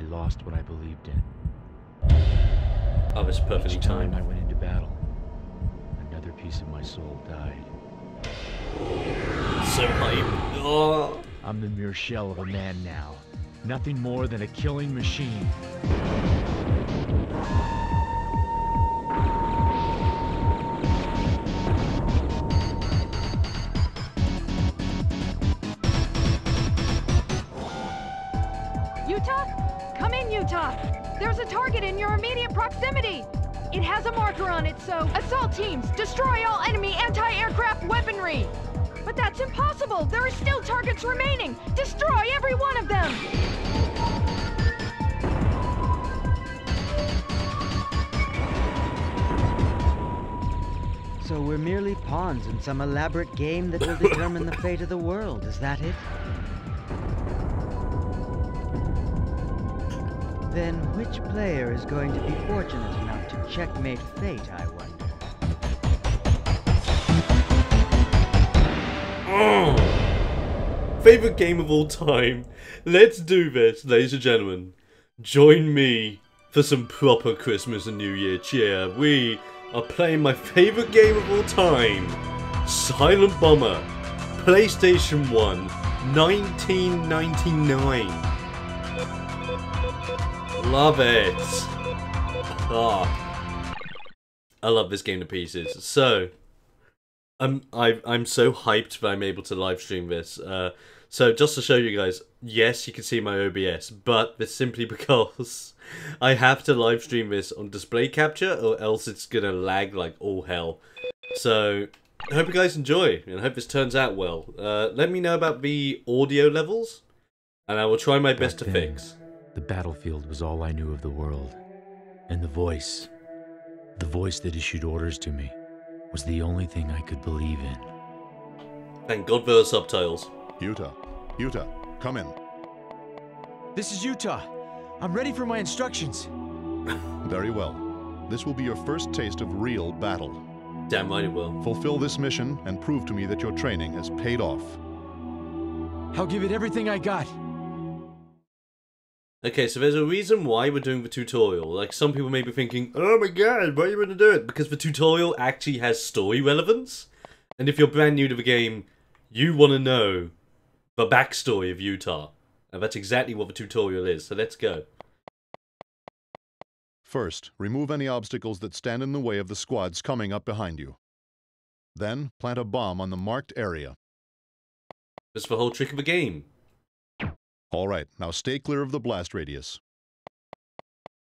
lost what I believed in. Oh, it's perfectly Each time timed. I went into battle, another piece of my soul died. So hype. Oh. I'm the mere shell of a man now. Nothing more than a killing machine. Utah? Come in, Utah! There's a target in your immediate proximity! It has a marker on it, so assault teams, destroy all enemy anti-aircraft weaponry! But that's impossible! There are still targets remaining! Destroy every one of them! So we're merely pawns in some elaborate game that will determine the fate of the world, is that it? Then which player is going to be fortunate enough to checkmate fate, I wonder? Favorite game of all time. Let's do this, ladies and gentlemen. Join me for some proper Christmas and New Year cheer. We are playing my favorite game of all time, Silent Bomber, PlayStation 1, 1999. Love it. Ah, I love this game to pieces. So, I'm so hyped that I'm able to live stream this. So just to show you guys, yes, you can see my OBS, but it's simply because I have to live stream this on display capture, or else it's gonna lag like all hell. So I hope you guys enjoy, and I hope this turns out well. Let me know about the audio levels, and I will try my best to fix. The battlefield was all I knew of the world. And the voice that issued orders to me, was the only thing I could believe in. Thank God for the subtitles. Utah, come in. This is Utah. I'm ready for my instructions. Very well. This will be your first taste of real battle. Damn right it will. Fulfill this mission and prove to me that your training has paid off. I'll give it everything I got. Okay, so there's a reason why we're doing the tutorial. Like, some people may be thinking, oh my god, why are you going to do it? Because the tutorial actually has story relevance. And if you're brand new to the game, you want to know the backstory of Utah. And that's exactly what the tutorial is, so let's go. First, remove any obstacles that stand in the way of the squads coming up behind you. Then, plant a bomb on the marked area. That's the whole trick of the game. All right, now stay clear of the blast radius.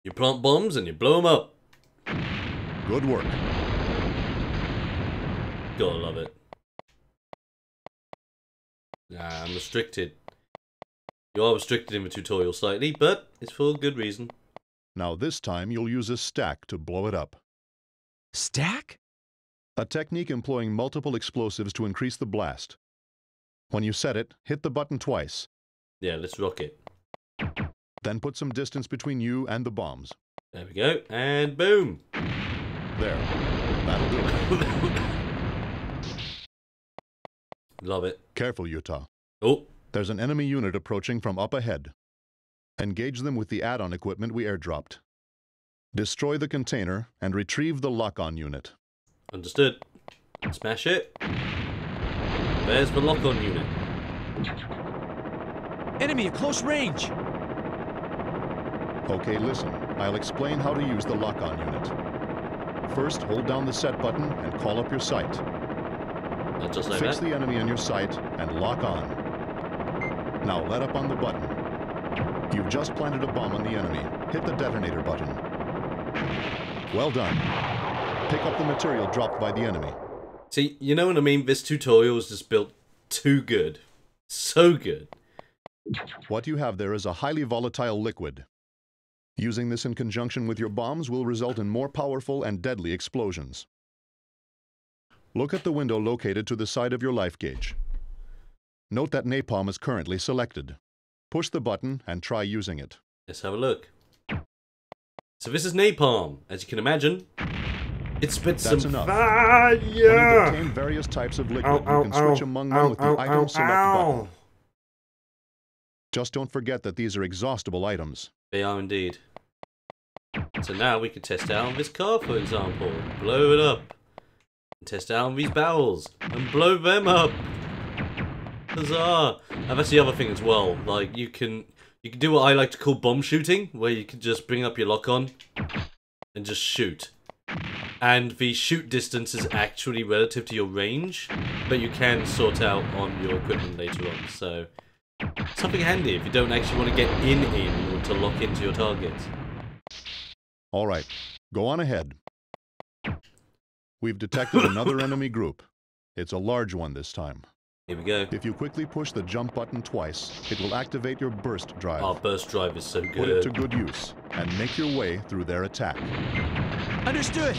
You plant bombs and you blow them up. Good work. Gotta love it. Nah, I'm restricted. You are restricted in the tutorial slightly, but it's for a good reason. Now this time you'll use a stack to blow it up. Stack? A technique employing multiple explosives to increase the blast. When you set it, hit the button twice. Yeah, let's rock it. Then put some distance between you and the bombs. There we go, and boom! There. That'll do it. Love it. Careful, Utah. Oh. There's an enemy unit approaching from up ahead. Engage them with the add-on equipment we airdropped. Destroy the container and retrieve the lock-on unit. Understood. Smash it. There's the lock-on unit. Enemy at close range! Okay, listen. I'll explain how to use the lock-on unit. First, hold down the set button and call up your sight. Just like Fix that. the enemy in your sight and lock on. Now let up on the button. You've just planted a bomb on the enemy. Hit the detonator button. Well done. Pick up the material dropped by the enemy. See, you know what I mean? This tutorial is just built too good. So good. What you have there is a highly volatile liquid. Using this in conjunction with your bombs will result in more powerful and deadly explosions. Look at the window located to the side of your life gauge. Note that napalm is currently selected. Push the button and try using it. Let's have a look. So this is napalm, as you can imagine. It spits That's some enough. fire! When you obtain various types of liquid, you can switch among them with the item select button. Just don't forget that these are exhaustible items. They are indeed. So now we can test out this car, for example. Blow it up. And test out these barrels. And blow them up. Huzzah! And that's the other thing as well. Like, you can do what I like to call bomb shooting, where you can just bring up your lock-on and just shoot. And the shoot distance is actually relative to your range, but you can sort out on your equipment later on. So, something handy if you don't actually want to get in or to lock into your target. All right, go on ahead. We've detected another enemy group. It's a large one this time. Here we go. If you quickly push the jump button twice, it will activate your burst drive. Our burst drive is so good. Put it to good use, and make your way through their attack. Understood.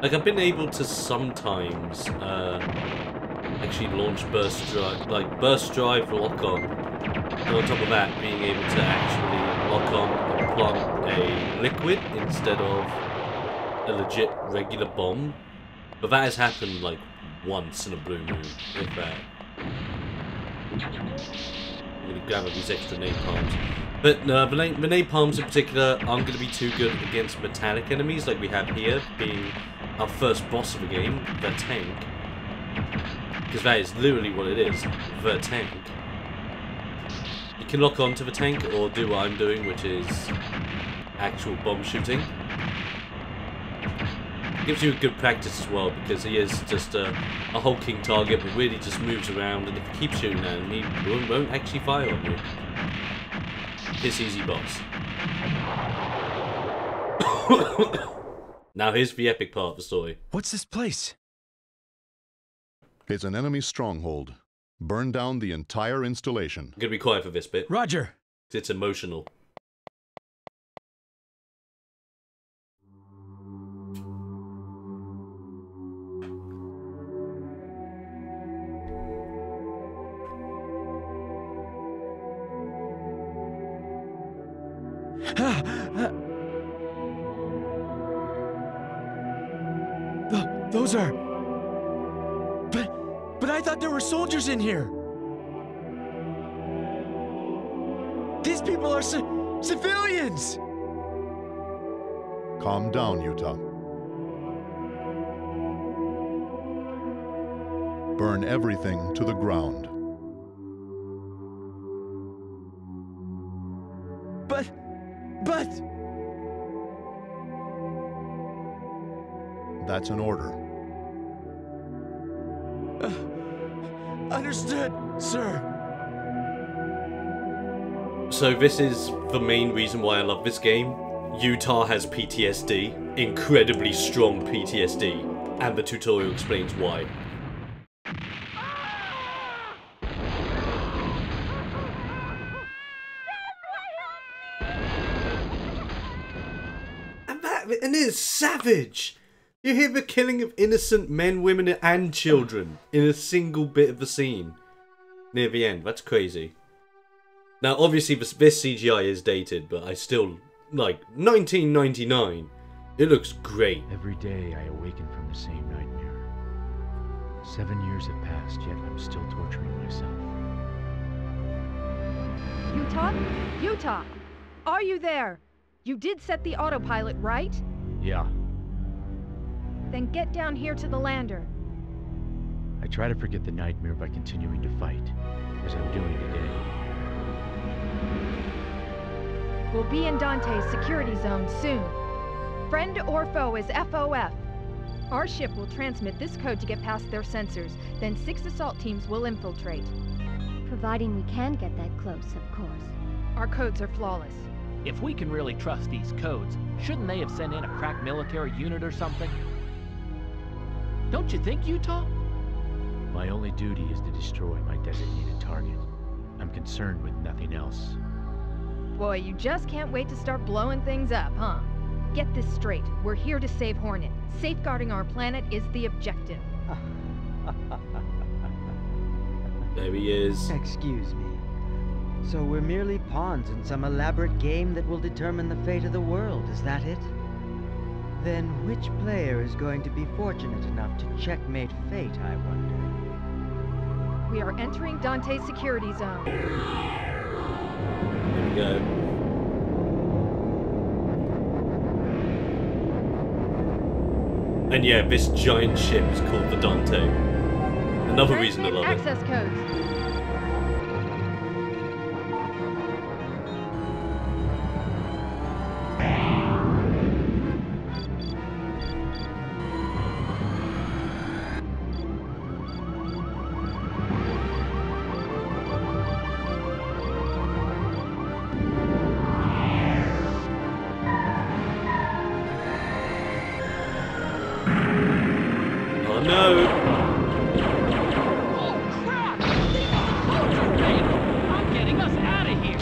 Like, I've been able to sometimes actually launch burst drive, like burst drive lock-on, and on top of that, being able to actually lock on and plant a liquid instead of a legit regular bomb. But that has happened like once in a blue moon, if that. I'm gonna grab up these extra napalms. But the napalms in particular aren't going to be too good against metallic enemies like we have here, being our first boss of the game, the tank. Because that is literally what it is, the tank. You can lock on to the tank or do what I'm doing, which is actual bomb shooting. It gives you a good practice as well, because he is just a hulking target that really just moves around, and if you keep shooting at him, he won't actually fire on you. This easy boss. Now here's the epic part of the story. What's this place? It's an enemy stronghold. Burn down the entire installation. I'm gonna be quiet for this bit. Roger. It's emotional. Those are... But I thought there were soldiers in here. These people are civilians. Calm down, Utah. Burn everything to the ground. But... That's an order. Understood, sir. So this is the main reason why I love this game. Utah has PTSD, incredibly strong PTSD, and the tutorial explains why. And it is savage! You hear the killing of innocent men, women, and children in a single bit of the scene near the end. That's crazy. Now, obviously, this CGI is dated, but I still, like, 1999. It looks great. Every day I awaken from the same nightmare. 7 years have passed, yet I'm still torturing myself. Utah? Utah! Are you there? You did set the autopilot, right? Yeah, Then get down here to the lander. I try to forget the nightmare by continuing to fight, as I'm doing today. We'll be in Dante's security zone soon. Friend or foe is FOF. Our ship will transmit this code to get past their sensors, then 6 assault teams will infiltrate. Providing we can get that close, of course. Our codes are flawless. If we can really trust these codes, shouldn't they have sent in a crack military unit or something? Don't you think, Utah? My only duty is to destroy my designated target. I'm concerned with nothing else. Boy, you just can't wait to start blowing things up, huh? Get this straight. We're here to save Hornet. Safeguarding our planet is the objective. There he is. Excuse me. So we're merely pawns in some elaborate game that will determine the fate of the world, is that it? Then which player is going to be fortunate enough to checkmate fate, I wonder? We are entering Dante's security zone. There we go. And yeah, this giant ship is called the Dante. Another reason to love it. Access codes. Oh no! Oh crap! These are the clothes you made! I'm getting us out of here!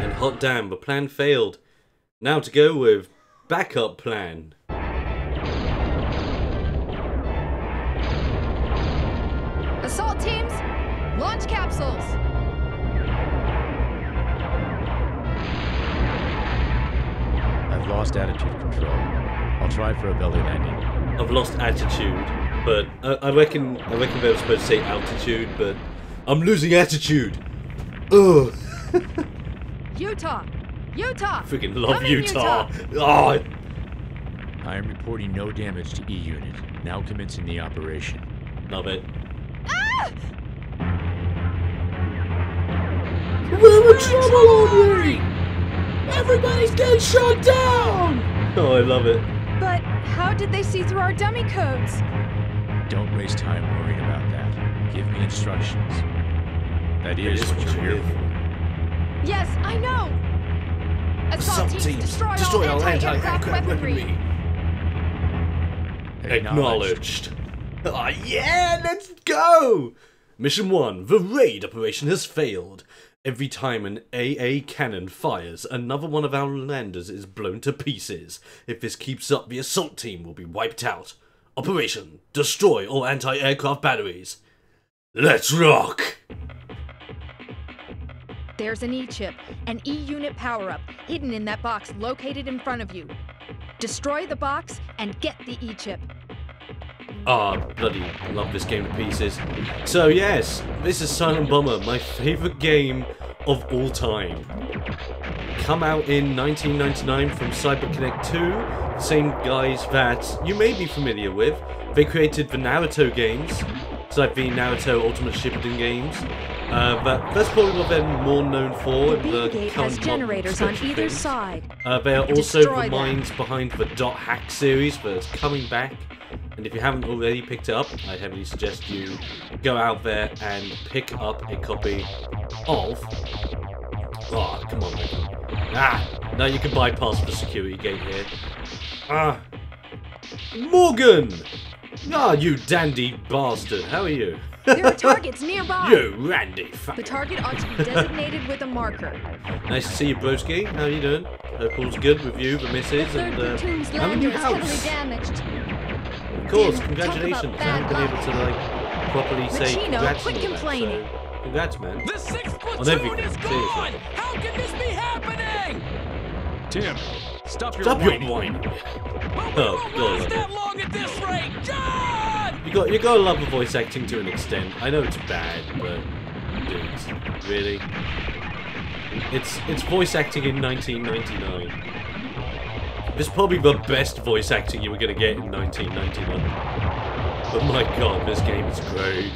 And hot damn, the plan failed. Now to go with backup plan. Assault teams, launch capsules. I've lost attitude control. I'll try for a belly landing. I've lost attitude, but I reckon they were supposed to say altitude, but I'm losing attitude. Ugh. Utah! Utah! Freaking love Come in, Utah. Oh, I am reporting no damage to E unit. Now commencing the operation. love it. Ah! We're in trouble already! Everybody's getting shot down! Oh, I love it. But how did they see through our dummy codes? Don't waste time worrying about that. Give me instructions. That is what you're here for. Yes, I know! Assault teams, destroy all anti-aircraft weaponry! Acknowledged. Ah, yeah, let's go! Mission 1. The raid operation has failed. Every time an AA cannon fires, another one of our landers is blown to pieces. If this keeps up, the assault team will be wiped out. Operation: destroy all anti-aircraft batteries. Let's rock! There's an E-chip, an E-unit power-up, hidden in that box located in front of you. Destroy the box and get the E-chip. Ah, bloody love this game to pieces. So yes, this is Silent Bomber, my favourite game of all time. Come out in 1999 from CyberConnect 2, same guys that you may be familiar with. They created the Naruto games. It's like the Naruto Ultimate Shippuden games. But that's probably what they're more known for. The B-gate has generators on either side. They are also Destroy the them. minds behind the Dot Hack series that's coming back. And if you haven't already picked it up, I heavily suggest you go out there and pick up a copy of... Oh, come on, man. Ah! Now you can bypass the security gate here. Ah! Morgan! Ah, you dandy bastard. How are you? There are targets nearby. You randy fucker. The target ought to be designated with a marker. Nice to see you, broski. How are you doing? Hope all's good with you, the missus, Third and platoon's how are lander you is heavily house? damaged. Of course, Talk congratulations. about I haven't been able to like properly say Machino, congrats quit and all that, complaining. so congrats, man. The 6th On platoon everything, is seriously. gone! How can this be happening? Tim, stop your Stop your whining. whining. But we Oh, won't God, last love that it. long at this rate! John! You gotta love the voice acting to an extent. I know it's bad, but dudes, really? It's voice acting in 1999. It's probably the best voice acting you were gonna get in 1999. But my god, this game is great.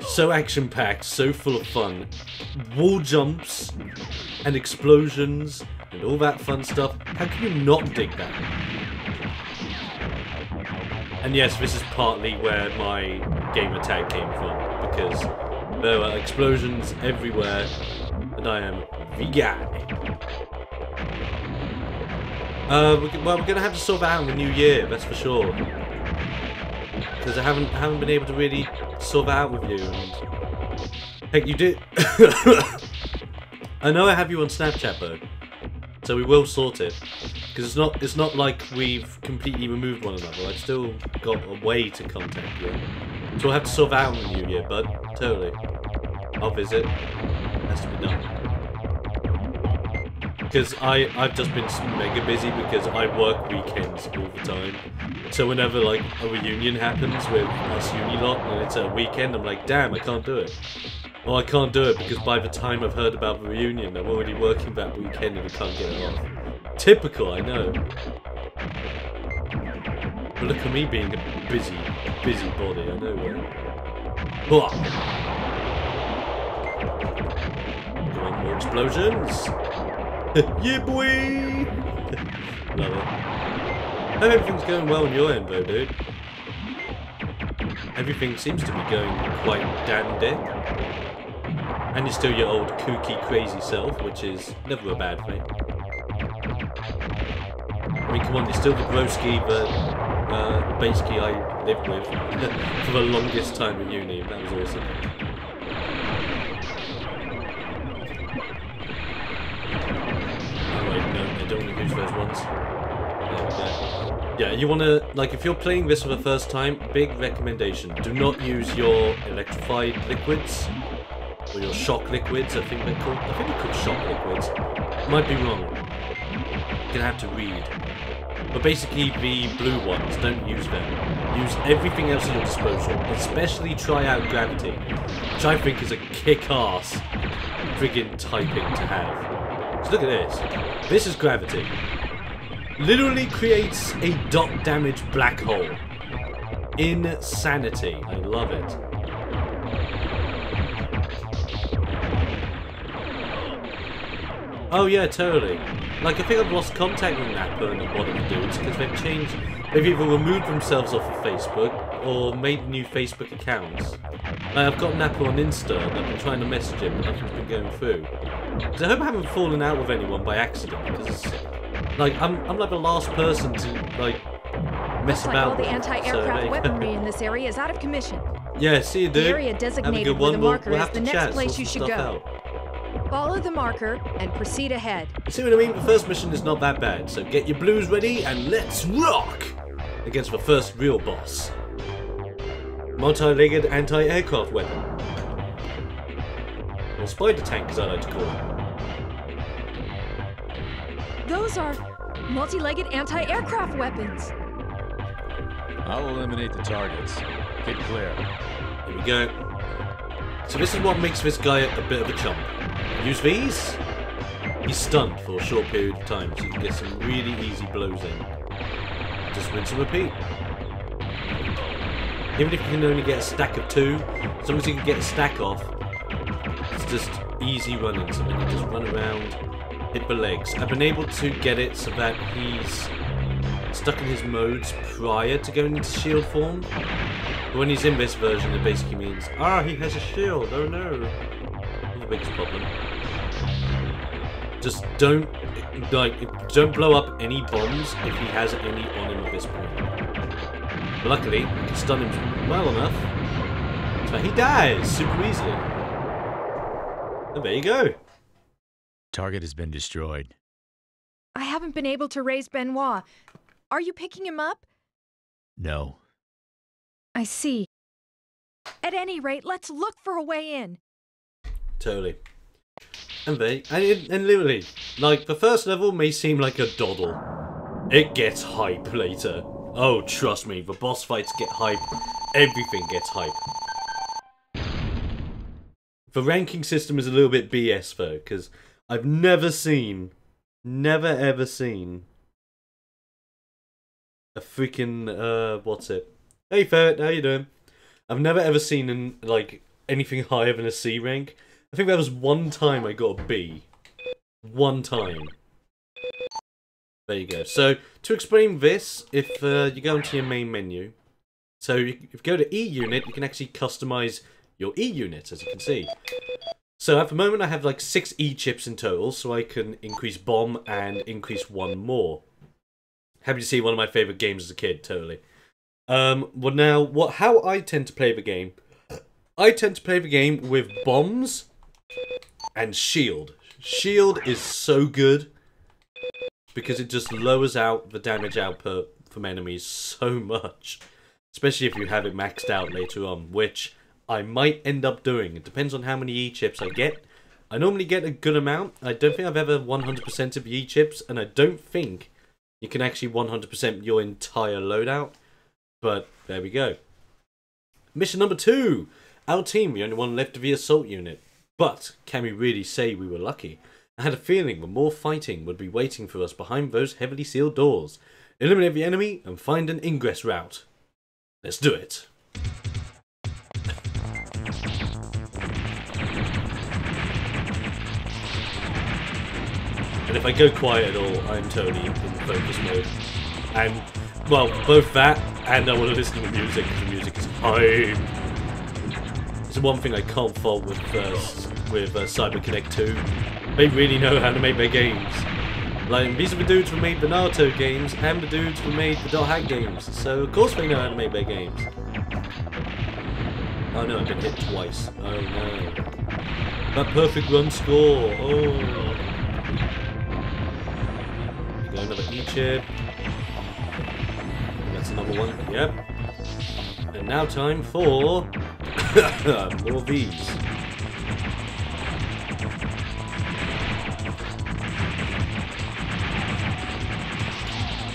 So action-packed, so full of fun. Wall jumps and explosions and all that fun stuff. How can you not dig that? And yes, this is partly where my gamer tag came from, because there are explosions everywhere, and I am the guy. Well, we're gonna have to sort that out in the new year, that's for sure. Because I haven't been able to really sort that out with you. And heck, you did. I know I have you on Snapchat though, so we will sort it. Because it's not like we've completely removed one another. I've still got a way to contact you. So we'll have to sort that out in the new year, bud. Totally. I'll visit. Has to be done. Because I've just been mega busy because I work weekends all the time. So whenever like a reunion happens with us uni lot and it's a weekend, I'm like, damn, I can't do it. Well, I can't do it because by the time I've heard about the reunion, I'm already working that weekend and I can't get it off. Typical, I know. But look at me being a busy body, I know, right? Go on, more explosions! Yeah, boy! Love it. Hope everything's going well on your end, though, dude. Everything seems to be going quite dandy. And you're still your old kooky, crazy self, which is never a bad thing. I mean, come on, you're still the broski that basically I lived with for the longest time at uni. That was awesome. Oh wait, no, I don't want to use those ones. There we go. Yeah, you want to, like, if you're playing this for the first time, big recommendation. Do not use your electrified liquids. Or your shock liquids, I think they're called. I think they're called shock liquids. Might be wrong. You're gonna have to read. But basically, the blue ones, don't use them. Use everything else at your disposal. Especially try out gravity, which I think is a kick-ass friggin' typing to have. So look at this. This is gravity. Literally creates a dot damage black hole. Insanity. I love it. Oh yeah, totally. Like, I think I've lost contact with Nappa and a lot of the dudes because they've changed. They've either removed themselves off of Facebook or made new Facebook accounts. Like, I've got Nappa on Insta and I've been trying to message him, but nothing's been going through. Because I hope I haven't fallen out with anyone by accident. Because, like, I'm like the last person to like mess Looks about. Like all the anti-aircraft so, weaponry in this area is out of commission. Yeah, see you, dude. The area designated with the marker is the next place you should go. Out. Follow the marker and proceed ahead. See what I mean? The first mission is not that bad, so get your blues ready and let's rock against the first real boss. Multi-legged anti-aircraft weapon. Or spider tank, as I like to call it. Those are multi-legged anti-aircraft weapons. I'll eliminate the targets. Get clear. Here we go. So this is what makes this guy a bit of a chump. Use these. He's stunned for a short period of time, so you can get some really easy blows in. Just rinse and repeat. Even if you can only get a stack of 2, as long as you can get a stack off, it's just easy running. So then you just run around, hit the legs. I've been able to get it so that he's stuck in his modes prior to going into shield form. But when he's in this version, it basically means, he has a shield, oh no. Not the biggest problem. Just don't blow up any bombs if he has any on him at this point. But luckily, you can stun him well enough so he dies super easily. And there you go. Target has been destroyed. I haven't been able to raise Benoit. Are you picking him up? No. I see. At any rate, let's look for a way in. Totally. And literally, like, the first level may seem like a doddle. It gets hype later. Oh, trust me, the boss fights get hype. Everything gets hype. The ranking system is a little bit BS though, because I've never ever seen a freaking, what's it? Hey Ferret, how you doing? I've never ever seen like anything higher than a C rank. I think there was one time I got a B. One time. There you go. So, to explain this, if you go into your main menu, so if you go to E unit, you can actually customize your E unit, as you can see. So at the moment I have like 6 E chips in total, so I can increase bomb and increase 1 more. Happy to see one of my favourite games as a kid, totally. Well now, how I tend to play the game, I tend to play the game with bombs and shield. Shield is so good because it just lowers out the damage output from enemies so much. Especially if you have it maxed out later on, which I might end up doing. It depends on how many E-chips I get. I normally get a good amount. I don't think I've ever 100% of Yi chips, and I don't think you can actually 100% your entire loadout. But there we go. Mission number 2. Our team, the only one left of the assault unit. But can we really say we were lucky? I had a feeling that more fighting would be waiting for us behind those heavily sealed doors. Eliminate the enemy and find an ingress route. Let's do it. And if I go quiet at all, I'm totally in focus mode. And, well, both that and I want to listen to the music, because the music is hype. It's the one thing I can't fault with CyberConnect 2. They really know how to make their games. Like, these are the dudes who made the Naruto games and the dudes who made the Dot Hack games. So, of course they know how to make their games. Oh no, I've been hit twice. Oh no. That perfect run score. Oh. There we go, another E-chip. That's another one. Yep. And now time for more V's.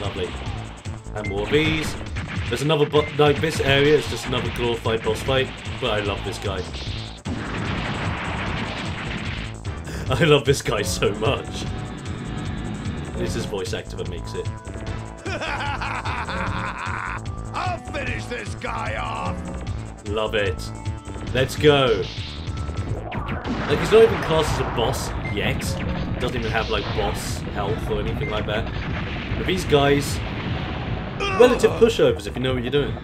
Lovely. And more V's. There's another, like, this area is just another glorified boss fight, but I love this guy. I love this guy so much. It's his voice actor that makes it. I'll finish this guy off! Love it. Let's go. Like, he's not even classed as a boss yet. He doesn't even have, like, boss health or anything like that. But these guys, relative pushovers if you know what you're doing.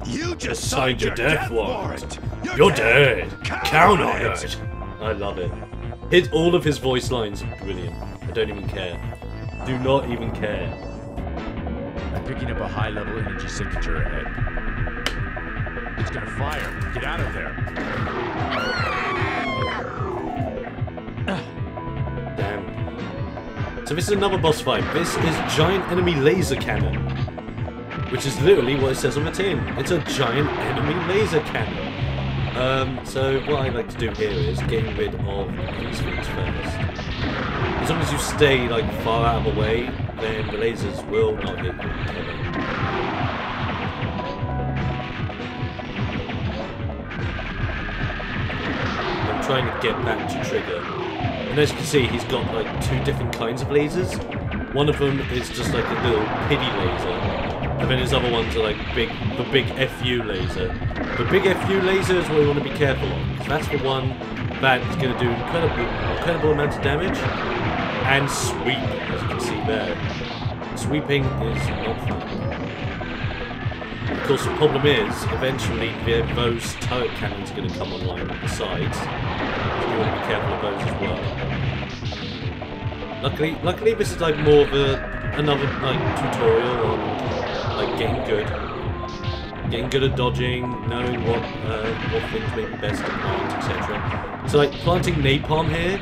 You just signed your death warrant. You're dead. Count on it. I love it. All of his voice lines are brilliant. I don't even care. Do not even care. I'm picking up a high-level energy signature ahead. It's gonna fire. Get out of there. Damn. So this is another boss fight. This is giant enemy laser cannon. Which is literally what it says on the tin. It's a giant enemy laser cannon. So what I like to do here is getting rid of these things first. As long as you stay like far out of the way, then the lasers will not hit you ever. I'm trying to get back to trigger. And as you can see, he's got like 2 different kinds of lasers. One of them is just like a little pity laser. And then his other ones are like the big FU laser. The big FU laser is what you want to be careful of, because that's the one that is going to do incredible amounts of damage and sweep, as you can see there. Sweeping is not fun. Of course, the problem is, eventually those turret cannons are going to come online on the sides. So you want to be careful of those as well. Luckily, this is like more of another like tutorial on like getting good at dodging, knowing what things may be best to plant, etc. So like planting napalm here,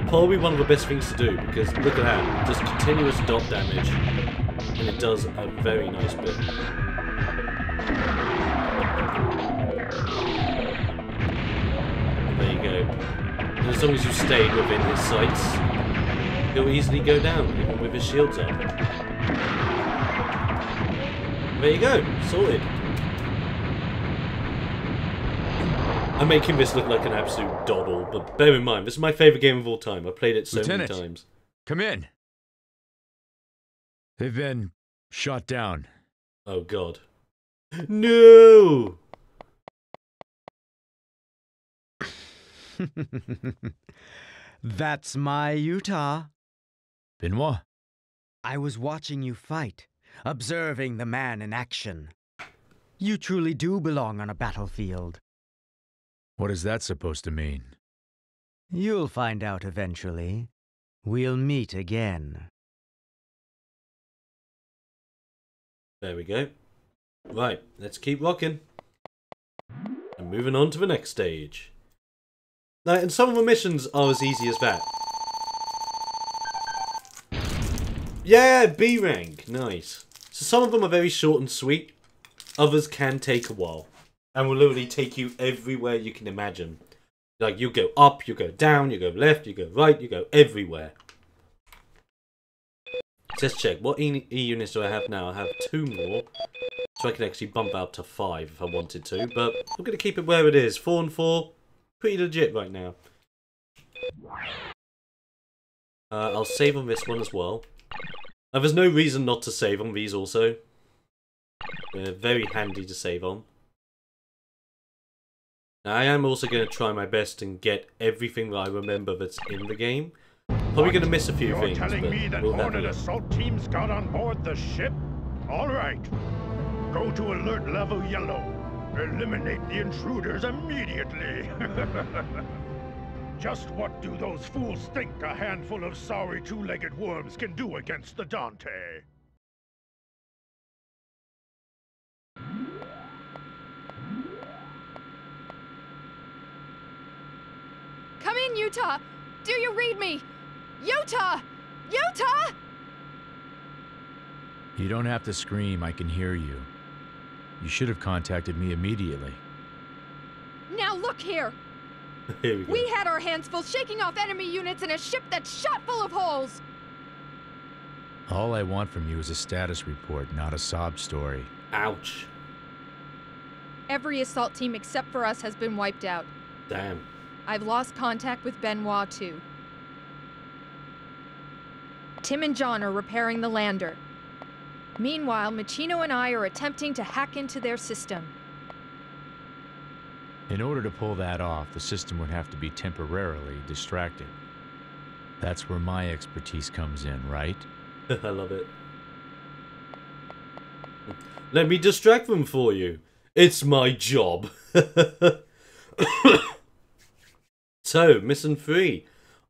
probably one of the best things to do, because look at that, it does continuous dot damage, and it does a very nice bit. There you go. And as long as you stay within his sights, he'll easily go down, even with his shields up. There you go, sorted. I'm making this look like an absolute doddle, but bear in mind, this is my favourite game of all time. I've played it so many times. Come in. They've been shot down. Oh god. No! That's my Utah. Benoit? I was watching you fight, observing the man in action. You truly do belong on a battlefield. What is that supposed to mean? You'll find out eventually. We'll meet again. There we go. Right, let's keep rocking. And moving on to the next stage. Now, and some of the missions are as easy as that. Yeah, B rank. Nice. So some of them are very short and sweet. Others can take a while. And will literally take you everywhere you can imagine. Like, you go up, you go down, you go left, you go right, you go everywhere. Let's check. What E units do I have now? I have 2 more. So I can actually bump up to 5 if I wanted to. But I'm going to keep it where it is. 4 and 4. Pretty legit right now. I'll save on this one as well. There's no reason not to save on these also. They're very handy to save on. Now, I am also going to try my best and get everything that I remember that's in the game. Probably going to miss a few things, You're telling me that we'll Hornet assault teams got on board the ship? All right. Go to alert level yellow. Eliminate the intruders immediately. Just what do those fools think a handful of sorry two-legged worms can do against the Dante? Come in, Utah! Do you read me? Utah! Utah! You don't have to scream, I can hear you. You should have contacted me immediately. Now look here! Here we go. We had our hands full shaking off enemy units in a ship that's shot full of holes! All I want from you is a status report, not a sob story. Ouch. Every assault team except for us has been wiped out. Damn. I've lost contact with Benoit, too. Tim and John are repairing the lander. Meanwhile, Machino and I are attempting to hack into their system. In order to pull that off, the system would have to be temporarily distracted. That's where my expertise comes in, right? I love it. Let me distract them for you. It's my job. So, mission 3.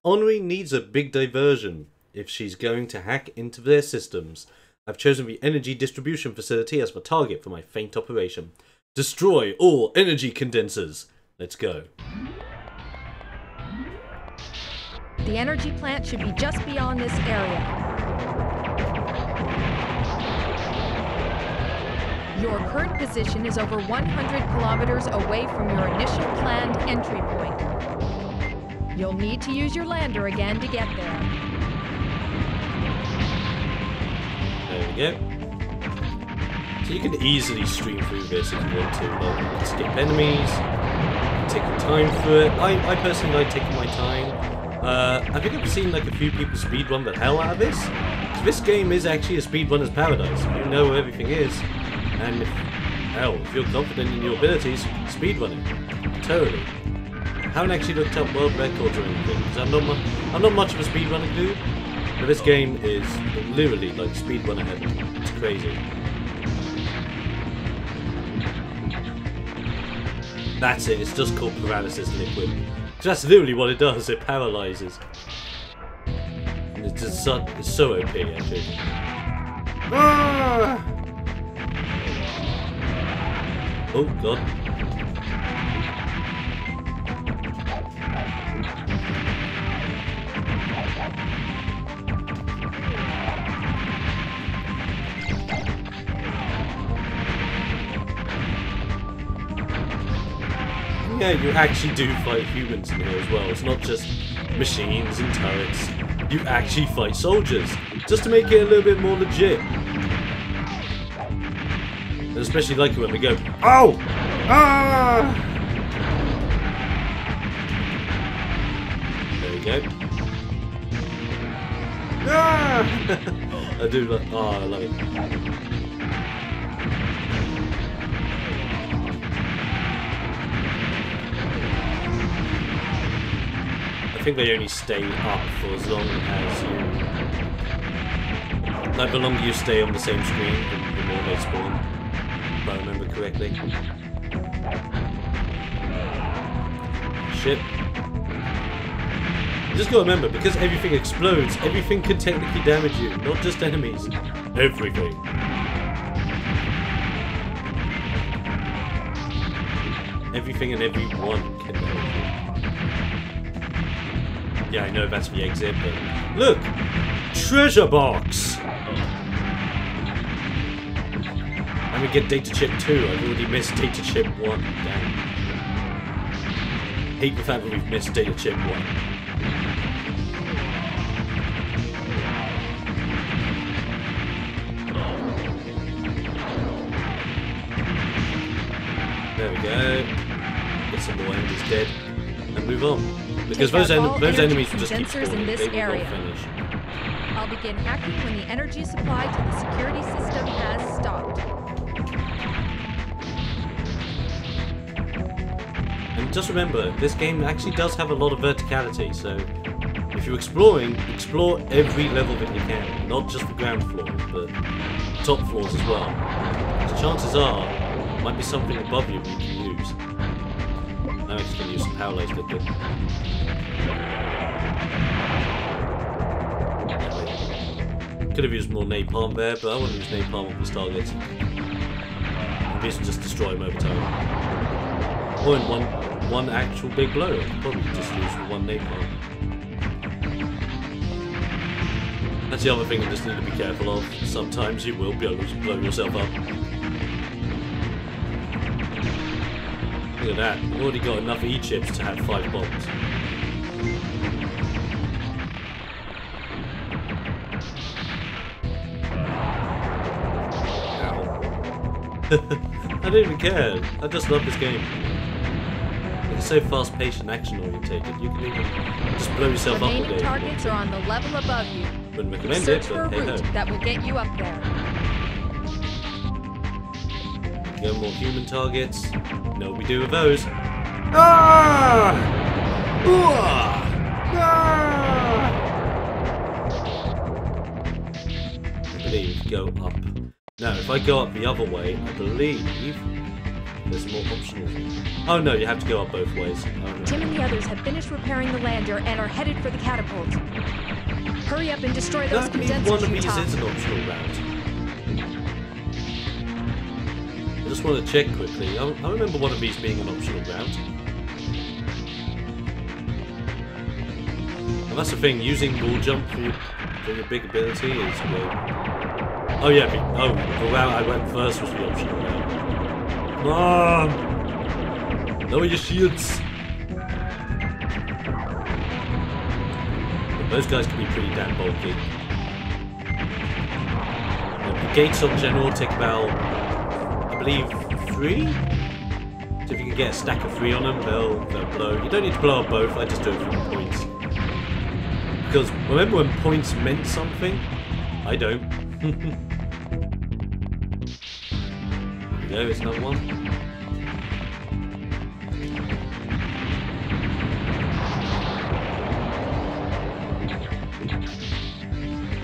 Henri needs a big diversion if she's going to hack into their systems. I've chosen the energy distribution facility as the target for my feint operation. Destroy all energy condensers. Let's go. The energy plant should be just beyond this area. Your current position is over 100 kilometers away from your initial planned entry point. You'll need to use your lander again to get there. There we go. So you can easily stream through this if you want to. Like, you can skip enemies, take your time through it. I personally like taking my time. I think I've seen like a few people speedrun the hell out of this. So this game is actually a speedrunner's paradise. You know where everything is. And if you're confident in your abilities, speedrun it. Totally. I haven't actually looked up world records or anything, because I'm not much of a speedrunner dude. But this game is literally like speedrunner heaven. It's crazy. That's it, it's just called paralysis liquid. That's literally what it does, it paralyzes. And it's just it's so OP actually. Ah! Oh god. Yeah, you actually do fight humans in here as well. It's not just machines and turrets. You actually fight soldiers, just to make it a little bit more legit. And especially like it when we go, oh! Ah! There we go. Ah! I do like, oh, I love it. I think they only stay up for as long as you... Like, the longer you stay on the same screen, the more they spawn. If I remember correctly. Shit. You just gotta remember, because everything explodes, everything can technically damage you. Not just enemies. Everything. Everything and everyone can damage you. Yeah, I know that's the exit, but... Look! Treasure box! And we get data chip 2. I've already missed data chip 1. Damn. hate the fact that we've missed data chip 1. There we go. Get some more enemies dead. And move on. Because those enemies will just keep spawning. In this They will area. not finish. I'll begin hacking when the energy supply to the security system has stopped. And just remember, this game actually does have a lot of verticality, so if you're exploring, explore every level that you can. Not just the ground floors, but top floors as well. Because chances are, there might be something above you that you can use. I'm actually going to use some power laser quickly. Could have used more napalm there, but I want to use napalm on these targets. And these will just destroy them over time. Or in one actual big blow. I could probably just use one napalm. That's the other thing you just need to be careful of. Sometimes you will be able to blow yourself up. Look at that. I've already got enough E-chips to have 5 bombs. I don't even care. I just love this game. It's so fast-paced and action-orientated. You can even just blow yourself up all Remaining day. targets are on the level above you. Wouldn't recommend Search it, for a but hey ho. route that will get you up there. Go more human targets. No, we do with those. Ah! I believe go up. Now, if I go up the other way, I believe there's more optional. Oh no, you have to go up both ways. Oh, no. Tim and the others have finished repairing the lander and are headed for the catapult. Hurry up and destroy those That means condensers, one of these Utah. is an optional route. I just want to check quickly. I remember one of these being an optional route. And that's the thing, using wall jump for your big ability is great. Oh yeah, the route I went first was the optional route. Come on! Lower your shields! But those guys can be pretty damn bulky. The gates on general take about, I believe, 3? So if you can get a stack of 3 on them, they'll blow. You don't need to blow up both, I just do it for the points. Because remember when points meant something? I don't. There is another one.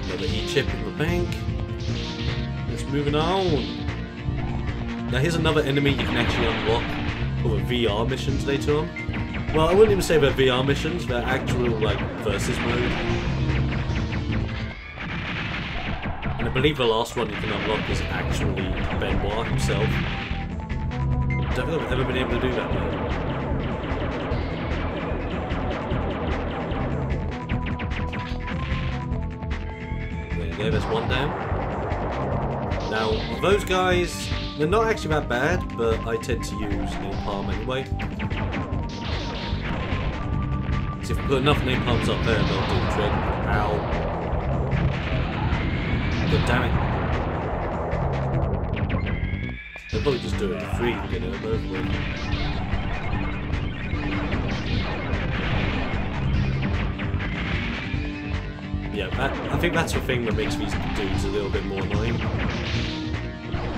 Another E-chip in the bank. Let's moving on. Now here's another enemy you can actually unlock for VR missions later on. Well, I wouldn't even say they're VR missions, they're actual like versus mode. And I believe the last one you can unlock is actually Benoit himself. I don't think I've ever been able to do that though. There you go, there's one down. Now, those guys, they're not actually that bad, but I tend to use napalm anyway. So if you put enough napalms up there, they'll do the trick. Ow. God damn it. They'll probably just do it for free and get it over with. Yeah, I think that's the thing that makes these dudes a little bit more annoying.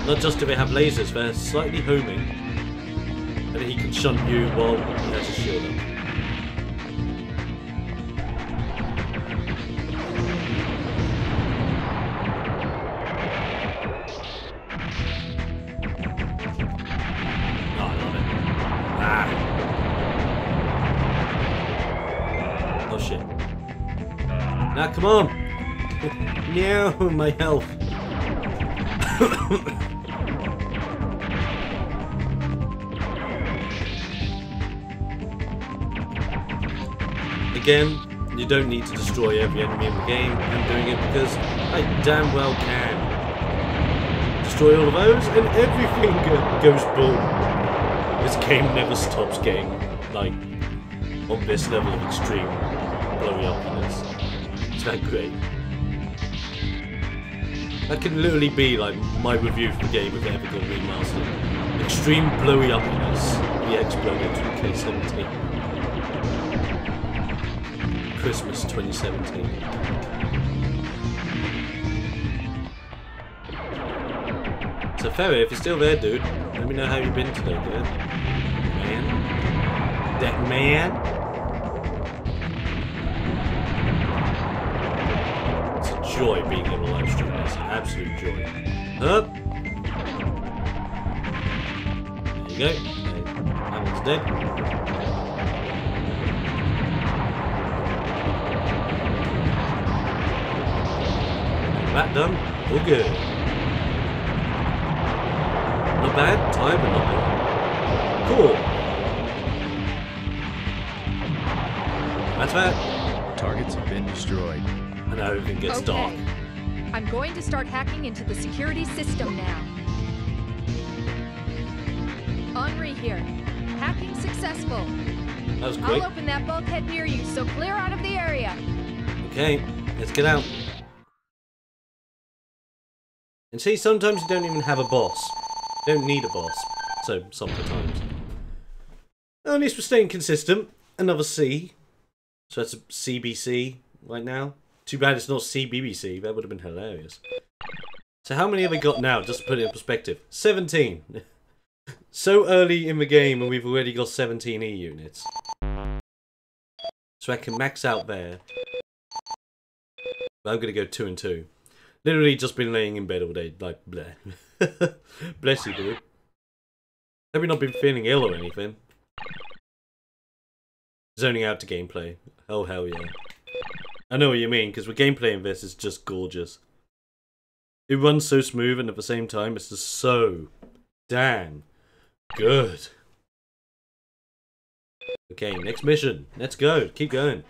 Not just do they have lasers, they're slightly homing. And he can shunt you while he has his shield up. Now, come on! No, my health. Again, you don't need to destroy every enemy in the game. I'm doing it because I damn well can. Destroy all of those, and everything goes boom. This game never stops getting, like, on this level of extreme blowy uppiness. It's that great. That could literally be like my review for the game if it ever got remastered. Extreme blowy uppiness. TheXploder 2K17. Christmas 2017. So Ferry, if you're still there, dude, let me know how you've been today, dude. Man. That man. It's a joy being able to live stream this. Absolute joy. Up. There you go. That one's dead. That done. All good. Not bad. Tired, but not bad. Cool. That's that. Targets have been destroyed. And now everything gets dark. I'm going to start hacking into the security system now. Henri here. Hacking successful. That was great. I'll open that bulkhead near you, so clear out of the area. Okay, let's get out. And see, sometimes you don't even have a boss. You don't need a boss. So, sometimes. At least we're staying consistent. Another C. So that's a CBC right now. Too bad it's not CBBC. That would have been hilarious. So how many have we got now? Just to put it in perspective. 17. So early in the game and we've already got 17 E units. So I can max out there. But I'm going to go 2 and 2. Literally just been laying in bed all day. Like, bleh. Bless you, dude. Have you not been feeling ill or anything? Zoning out to gameplay. Oh, hell yeah. I know what you mean, because the gameplay in this is just gorgeous. It runs so smooth, and at the same time, it's just so damn good. Okay, next mission. Let's go. Keep going.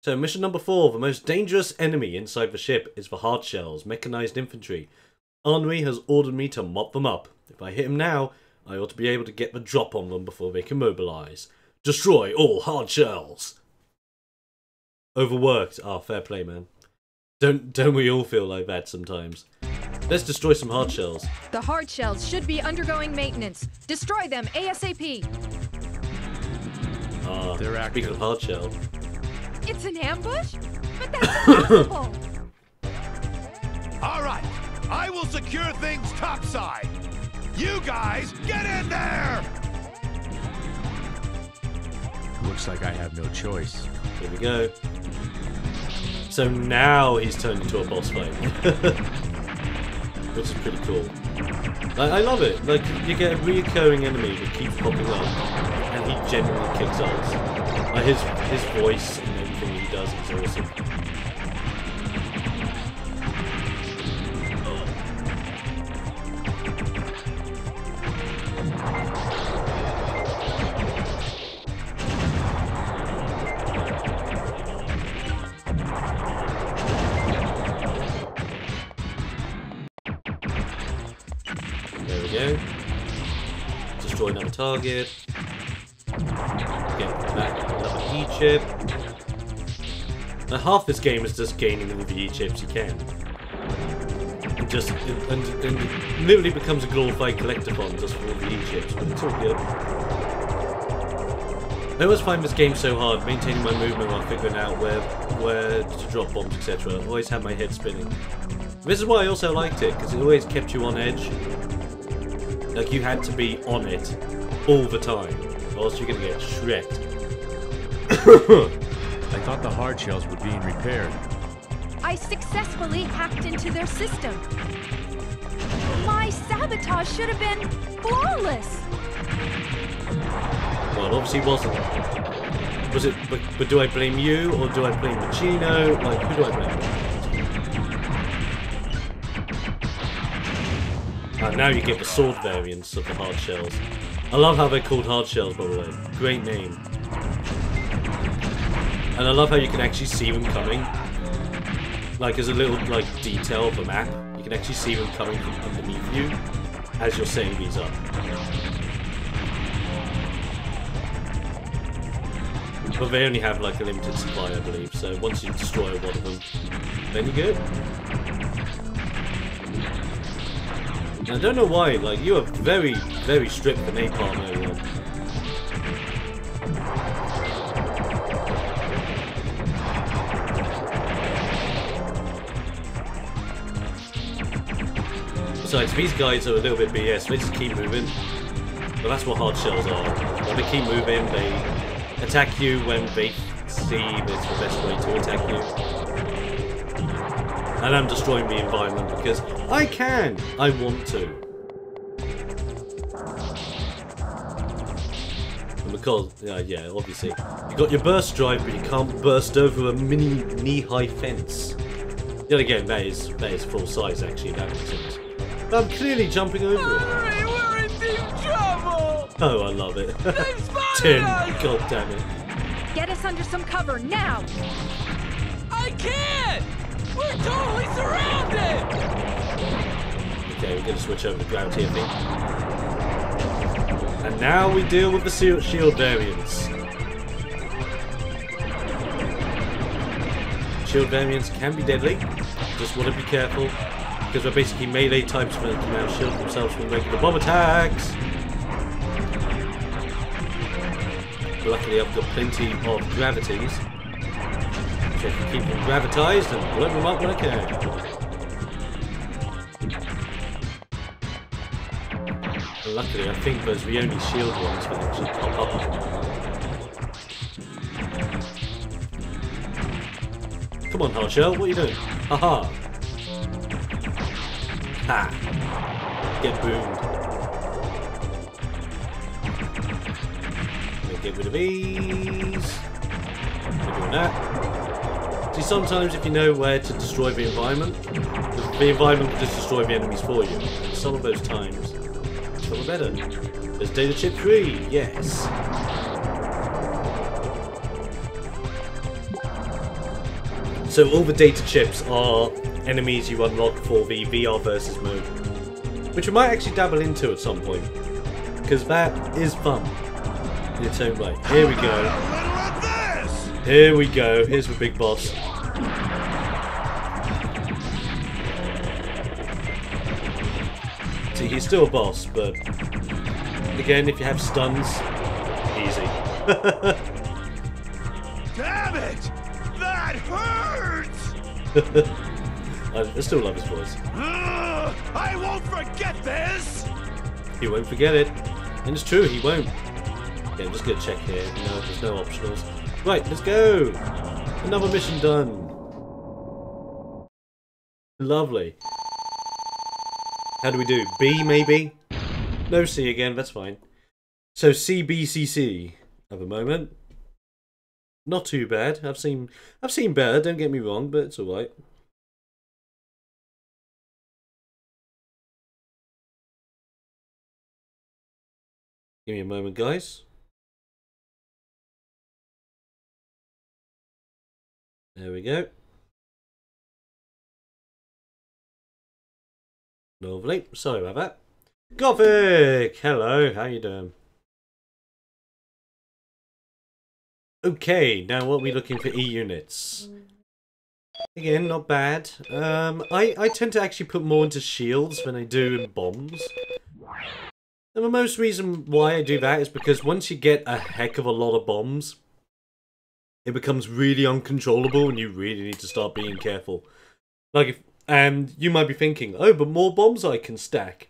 So, mission number 4. The most dangerous enemy inside the ship is the hard shells, mechanized infantry. Henri has ordered me to mop them up. If I hit him now, I ought to be able to get the drop on them before they can mobilize. Destroy all hard shells. Overworked. Ah, fair play, man. Don't we all feel like that sometimes? Let's destroy some hard shells. The hard shells should be undergoing maintenance. Destroy them ASAP. Ah, They're active. speaking of hard shell. It's an ambush? But that's impossible. All right, I will secure things topside. You guys, get in there! Looks like I have no choice. Here we go. So now he's turned into a boss fight. Which is pretty cool. I love it. Like, you get a reoccurring enemy that keeps popping up, and he genuinely kicks ass. Like, his voice and everything he does is awesome. There we go. Destroy another target. Get back another E chip. Now half this game is just gaining all the E chips you can. And just and it literally becomes a glorified collectathon just for all the E chips, but it's all good. I always find this game so hard, maintaining my movement while figuring out where to drop bombs, etc. I always have my head spinning. This is why I also liked it, because it always kept you on edge. Like, you had to be on it all the time, or else you're gonna get shreked. I thought the hard shells were being repaired. I successfully hacked into their system. My sabotage should have been flawless. Well, it obviously wasn't. Was it? But do I blame you, or do I blame Machino? Like, who do I blame? Now you get the sword variants of the hard shells. I love how they're called hard shells, by the way. Great name. And I love how you can actually see them coming. Like, as a little like detail of the map, you can actually see them coming from underneath you as you're setting these up. But they only have like a limited supply, I believe. So once you destroy one of them, then you're good. And I don't know why, like, you are very, very strict for napalm early on. Besides, these guys are a little bit BS. They just keep moving. But that's what hard shells are. When they keep moving, they attack you when they see it's the best way to attack you. And I'm destroying the environment because I can! I want to. And because, yeah, obviously, you got your burst drive, but you can't burst over a mini knee-high fence. Yet again, that is full size actually, that makes sense. But I'm clearly jumping over it. We're in deep trouble! Oh, I love it. They've spotted 10, us! god damn it. Get us under some cover now! I can't! We're totally surrounded! Okay, we're gonna switch over to gravity, I think. And now we deal with the shield variants. Shield variants can be deadly. Just want to be careful, because they're basically melee types that can now shield themselves from regular bomb attacks. But luckily I've got plenty of gravities, so I can keep them gravitized and blow them up when I can. And luckily I think those are the only shield ones that actually pop up. Come on, Hardshell, what are you doing? Haha! Ha! Get boomed. Get rid of these. We're doing that. See, sometimes if you know where to destroy the environment will just destroy the enemies for you. And some of those times, it's a lot better. There's data chip 3, yes. So all the data chips are enemies you unlock for the VR versus mode, which we might actually dabble into at some point, because that is fun in its own right. Here we go. Here we go. Here's the big boss. See, he's still a boss, but again, if you have stuns, easy. Damn it! That hurts! I still love his voice. I won't forget this! He won't forget it. And it's true, he won't. Okay, I'm just gonna check here. No, there's no optionals. Right, let's go! Another mission done. Lovely. How do we do? B, maybe? No C again, that's fine. So C, B, C, C at the moment. Not too bad. I've seen better, don't get me wrong, but it's alright. Give me a moment, guys. There we go. Lovely. Sorry about that. Gothic! Hello, how you doing? Okay, now what are we looking for E-units? Again, not bad. I tend to actually put more into shields than I do in bombs. And the most reason why I do that is because once you get a heck of a lot of bombs, it becomes really uncontrollable and you really need to start being careful. And you might be thinking, oh, but more bombs I can stack.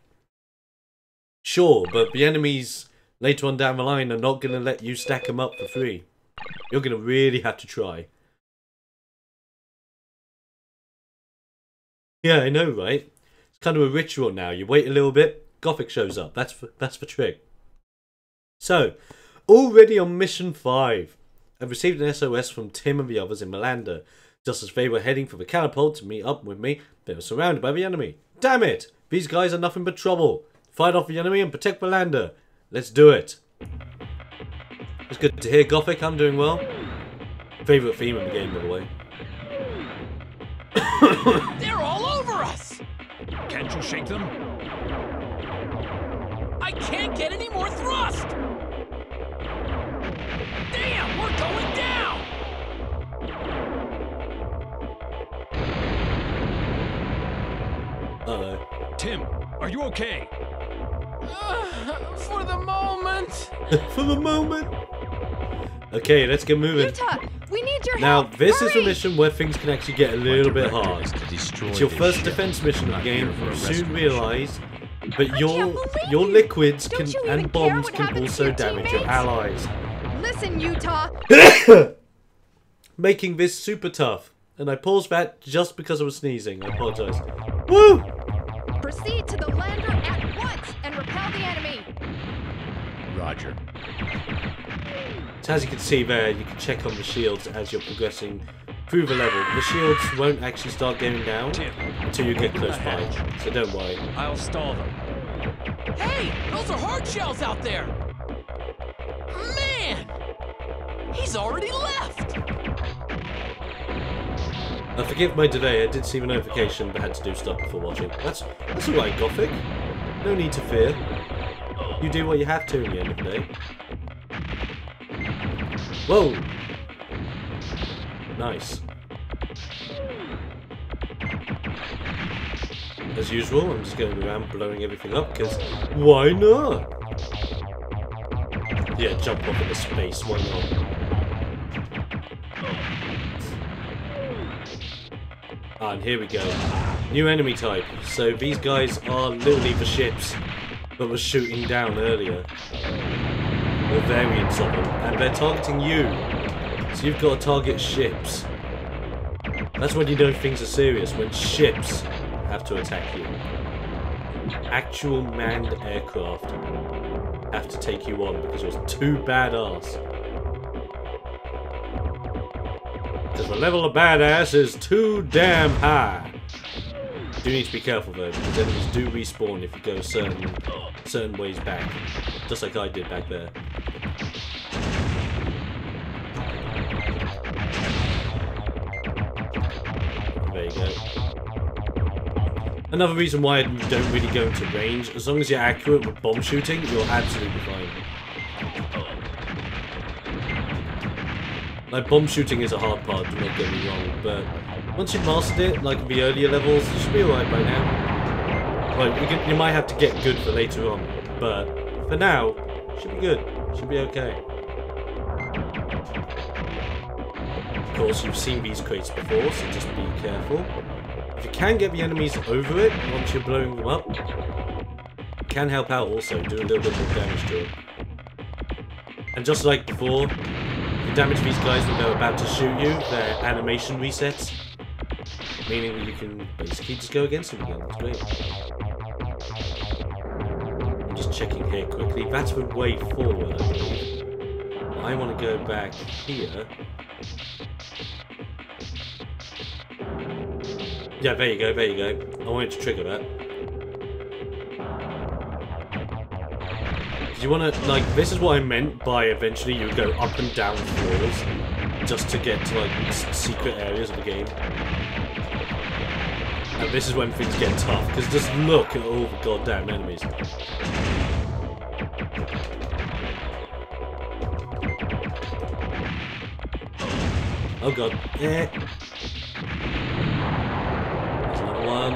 Sure, but the enemies later on down the line are not going to let you stack them up for free. You're going to really have to try. Yeah, I know, right? It's kind of a ritual now. You wait a little bit, Gothic shows up. That's the trick. So, already on mission 5, I've received an SOS from Tim and the others in Melander. Just as they were heading for the catapult to meet up with me, they were surrounded by the enemy. Damn it! These guys are nothing but trouble. Fight off the enemy and protect Melander. Let's do it. It's good to hear, Gothic. I'm doing well. Favourite theme in the game, by the way. They're all over us! Can't you shake them? I can't get any more thrust! Damn! down! We're going down! Uh-oh. Tim, are you okay? For the moment. For the moment. Okay, let's get moving. Utah, we need your Now, help. this is Hurry! the mission where things can actually get a little bit hard. It's your first ship. defense mission of the game. here for a You rescue soon mission. realize that your believe you. liquids Don't can you even and care bombs what can happens to also your damage your teammates? allies, Listen, Utah. making this super tough. And I paused that just because I was sneezing. I apologize. Woo! Proceed to the lander at once and repel the enemy. Roger. So as you can see there, you can check on the shields as you're progressing through the level. The shields won't actually start going down until you get close by, so don't worry. I'll stall them. Hey, those are hard shells out there. Man, he's already left. Forgive my delay, I did see the notification but had to do stuff before watching. That's alright, Gothic. No need to fear. You do what you have to in the end of the day. Whoa! Nice. As usual, I'm just going around blowing everything up, because why not? Yeah, jump off into space, why not? And here we go. New enemy type. So these guys are literally the ships that were shooting down earlier. Or variants of them. And they're targeting you. So you've got to target ships. That's when you know things are serious, when ships have to attack you. Actual manned aircraft have to take you on because you're too badass. Because the level of badass is too damn high. You do need to be careful though, because enemies do respawn if you go certain ways back. Just like I did back there. There you go. Another reason why you don't really go into range, as long as you're accurate with bomb shooting, you're absolutely fine. Like, bomb shooting is a hard part, do not get me wrong, but once you've mastered it, like in the earlier levels, you should be alright by now. Like, you might have to get good for later on, but for now, should be good, should be okay. Of course, you've seen these crates before, so just be careful. If you can get the enemies over it once you're blowing them up, it can help out also, do a little bit more damage to it. And just like before, if you damage these guys when they're about to shoot you, their animation resets, meaning that you can basically just go against them again. That's great. I'm just checking here quickly. That's the way forward, I believe. I want to go back here. Yeah, there you go, there you go. I wanted to trigger that. You want to, like, this is what I meant by eventually you go up and down floors just to get to, like, secret areas of the game. And this is when things get tough, because just look at all the goddamn enemies. Oh god. Eh. There's another one.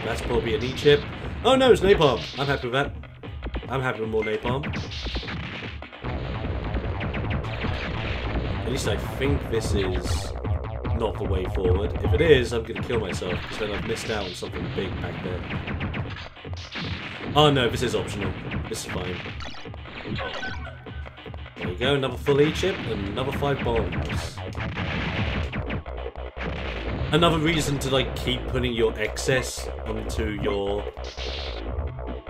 That's probably an E-chip. Oh no, it's napalm. I'm happy with that. I'm happy with more napalm. At least I think this is not the way forward. If it is, I'm going to kill myself, because then I've missed out on something big back there. Oh no, this is optional. This is fine. There you go, another full E-chip and another 5 bombs. Another reason to like keep putting your excess onto your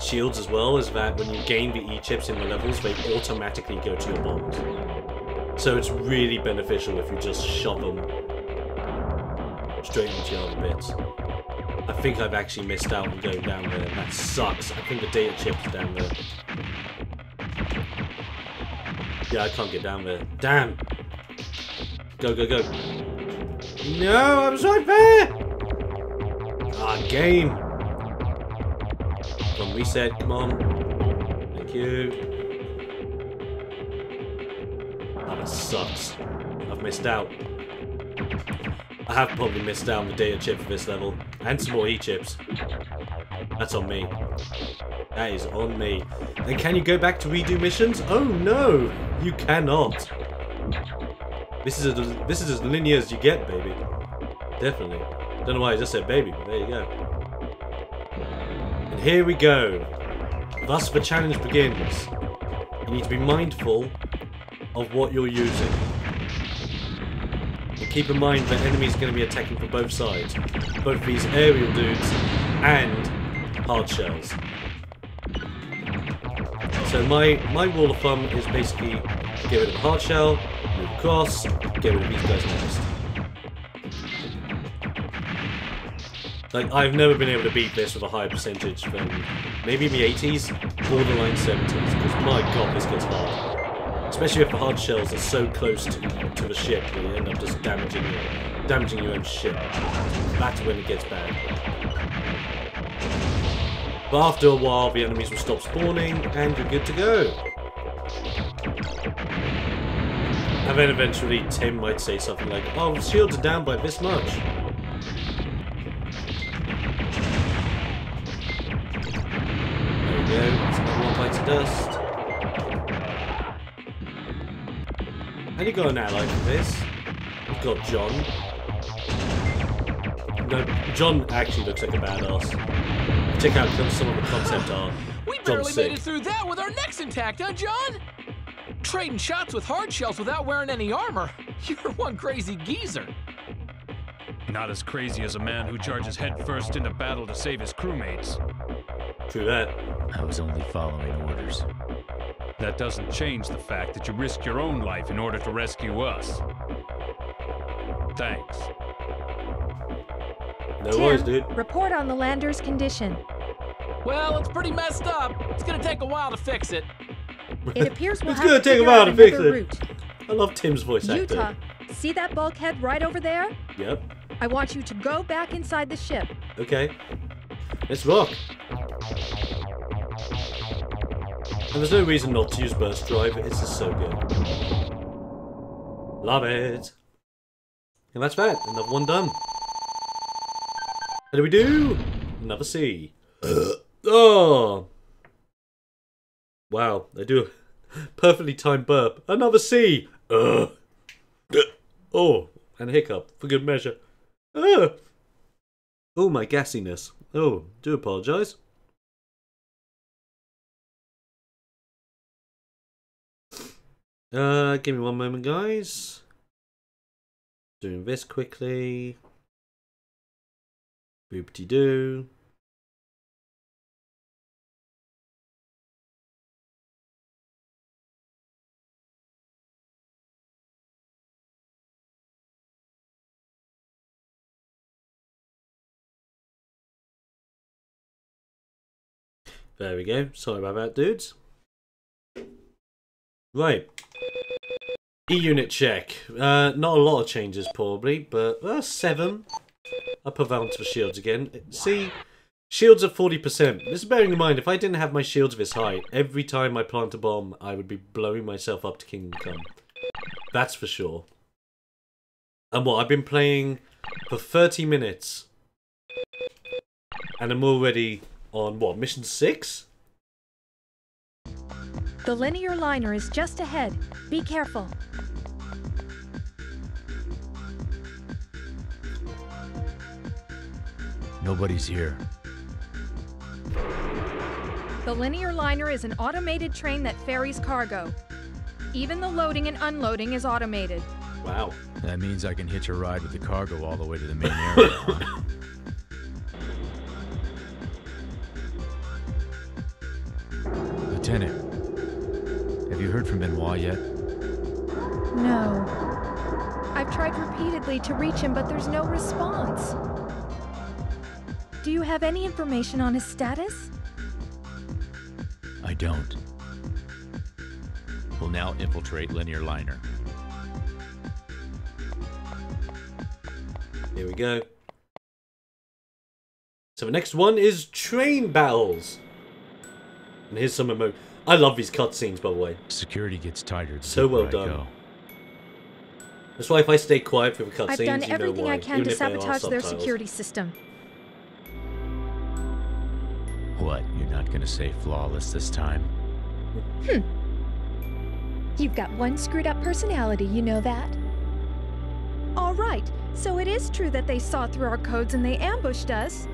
shields as well is that when you gain the E-chips in the levels, they automatically go to your bombs. So it's really beneficial if you just shove them straight into your other bits. I think I've actually missed out on going down there, and that sucks. I think the data chip's down there. Yeah, I can't get down there. Damn! Go, go, go. No, I was right there! Ah, game! Come on, reset, come on. Thank you. Oh, that sucks. I've missed out. I have probably missed out on the data chip for this level. And some more E-chips. That's on me. That is on me. And can you go back to redo missions? Oh no! You cannot. This is as linear as you get, baby. Definitely. Don't know why I just said baby, but there you go. And here we go. Thus the challenge begins. You need to be mindful of what you're using. And keep in mind that enemies are going to be attacking from both sides. Both these aerial dudes and hard shells. So my rule of thumb is basically get rid of a hard shell, move across, get rid of these guys next. Like, I've never been able to beat this with a higher percentage than maybe in the 80s, borderline 70s, because my god, this gets hard. Especially if the hard shells are so close to the ship that you end up just damaging your own ship. That's when it gets bad. But after a while, the enemies will stop spawning, and you're good to go. And then eventually, Tim might say something like, "Oh, the shields are down by this much." There we go. There's another one bite of dust. And you got an ally for this. You've got John. No, John actually looks like a badass. Check out some of the concept art. We barely made it through that with our necks intact, huh, John? Trading shots with hard shells without wearing any armor. You're one crazy geezer. Not as crazy as a man who charges headfirst into battle to save his crewmates. True that. I was only following orders. That doesn't change the fact that you risked your own life in order to rescue us. Thanks. No worries, dude. Report on the lander's condition. Well, it's pretty messed up. It's gonna take a while to fix it. It appears we'll it's have gonna to take a figure while out to fix another it. route. I love Tim's voice actor. Utah, see that bulkhead right over there? Yep. I want you to go back inside the ship. Okay. Let's rock. And there's no reason not to use burst drive. It's just so good. Love it. And that's that. Another one done. What do we do? Another C. Oh. Wow. I do a perfectly timed burp. Another C. Oh. And a hiccup for good measure. Oh, my gassiness. Oh, do apologise. Give me one moment, guys. Doing this quickly. Boop-de-doo. There we go. Sorry about that, dudes. Right. E-unit check. Not a lot of changes, probably, but 7. I'll put that onto the shields again. See, shields are 40%. This is bearing in mind, if I didn't have my shields this high, every time I plant a bomb, I would be blowing myself up to Kingdom Come. That's for sure. And what, I've been playing for 30 minutes. And I'm already on, what, mission 6? The linear liner is just ahead. Be careful. Nobody's here. The linear liner is an automated train that ferries cargo. Even the loading and unloading is automated. Wow. That means I can hitch a ride with the cargo all the way to the main area. Huh? Lieutenant, have you heard from Benoit yet? No. I've tried repeatedly to reach him, but there's no response. Do you have any information on his status? I don't. We'll now infiltrate linear liner. Here we go. So the next one is train battles. And here's some emote. I love these cutscenes, by the way. Security gets tighter. So well done. That's why if I stay quiet for the cutscenes, I've done you know everything why, I can even to if there are sabotage their subtitles. security system. What, you're not gonna say flawless this time? You've got one screwed up personality, you know that? All right, so it is true that they saw through our codes and they ambushed us.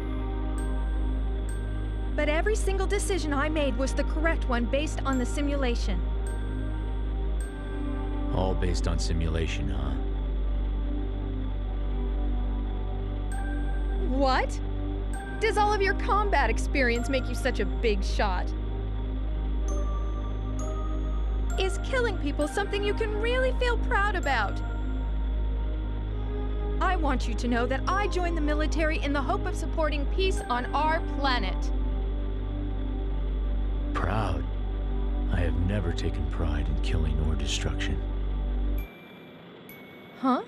But every single decision I made was the correct one based on the simulation. All based on simulation, huh? What? Does all of your combat experience make you such a big shot? Is killing people something you can really feel proud about? I want you to know that I joined the military in the hope of supporting peace on our planet. Proud? I have never taken pride in killing or destruction. Huh?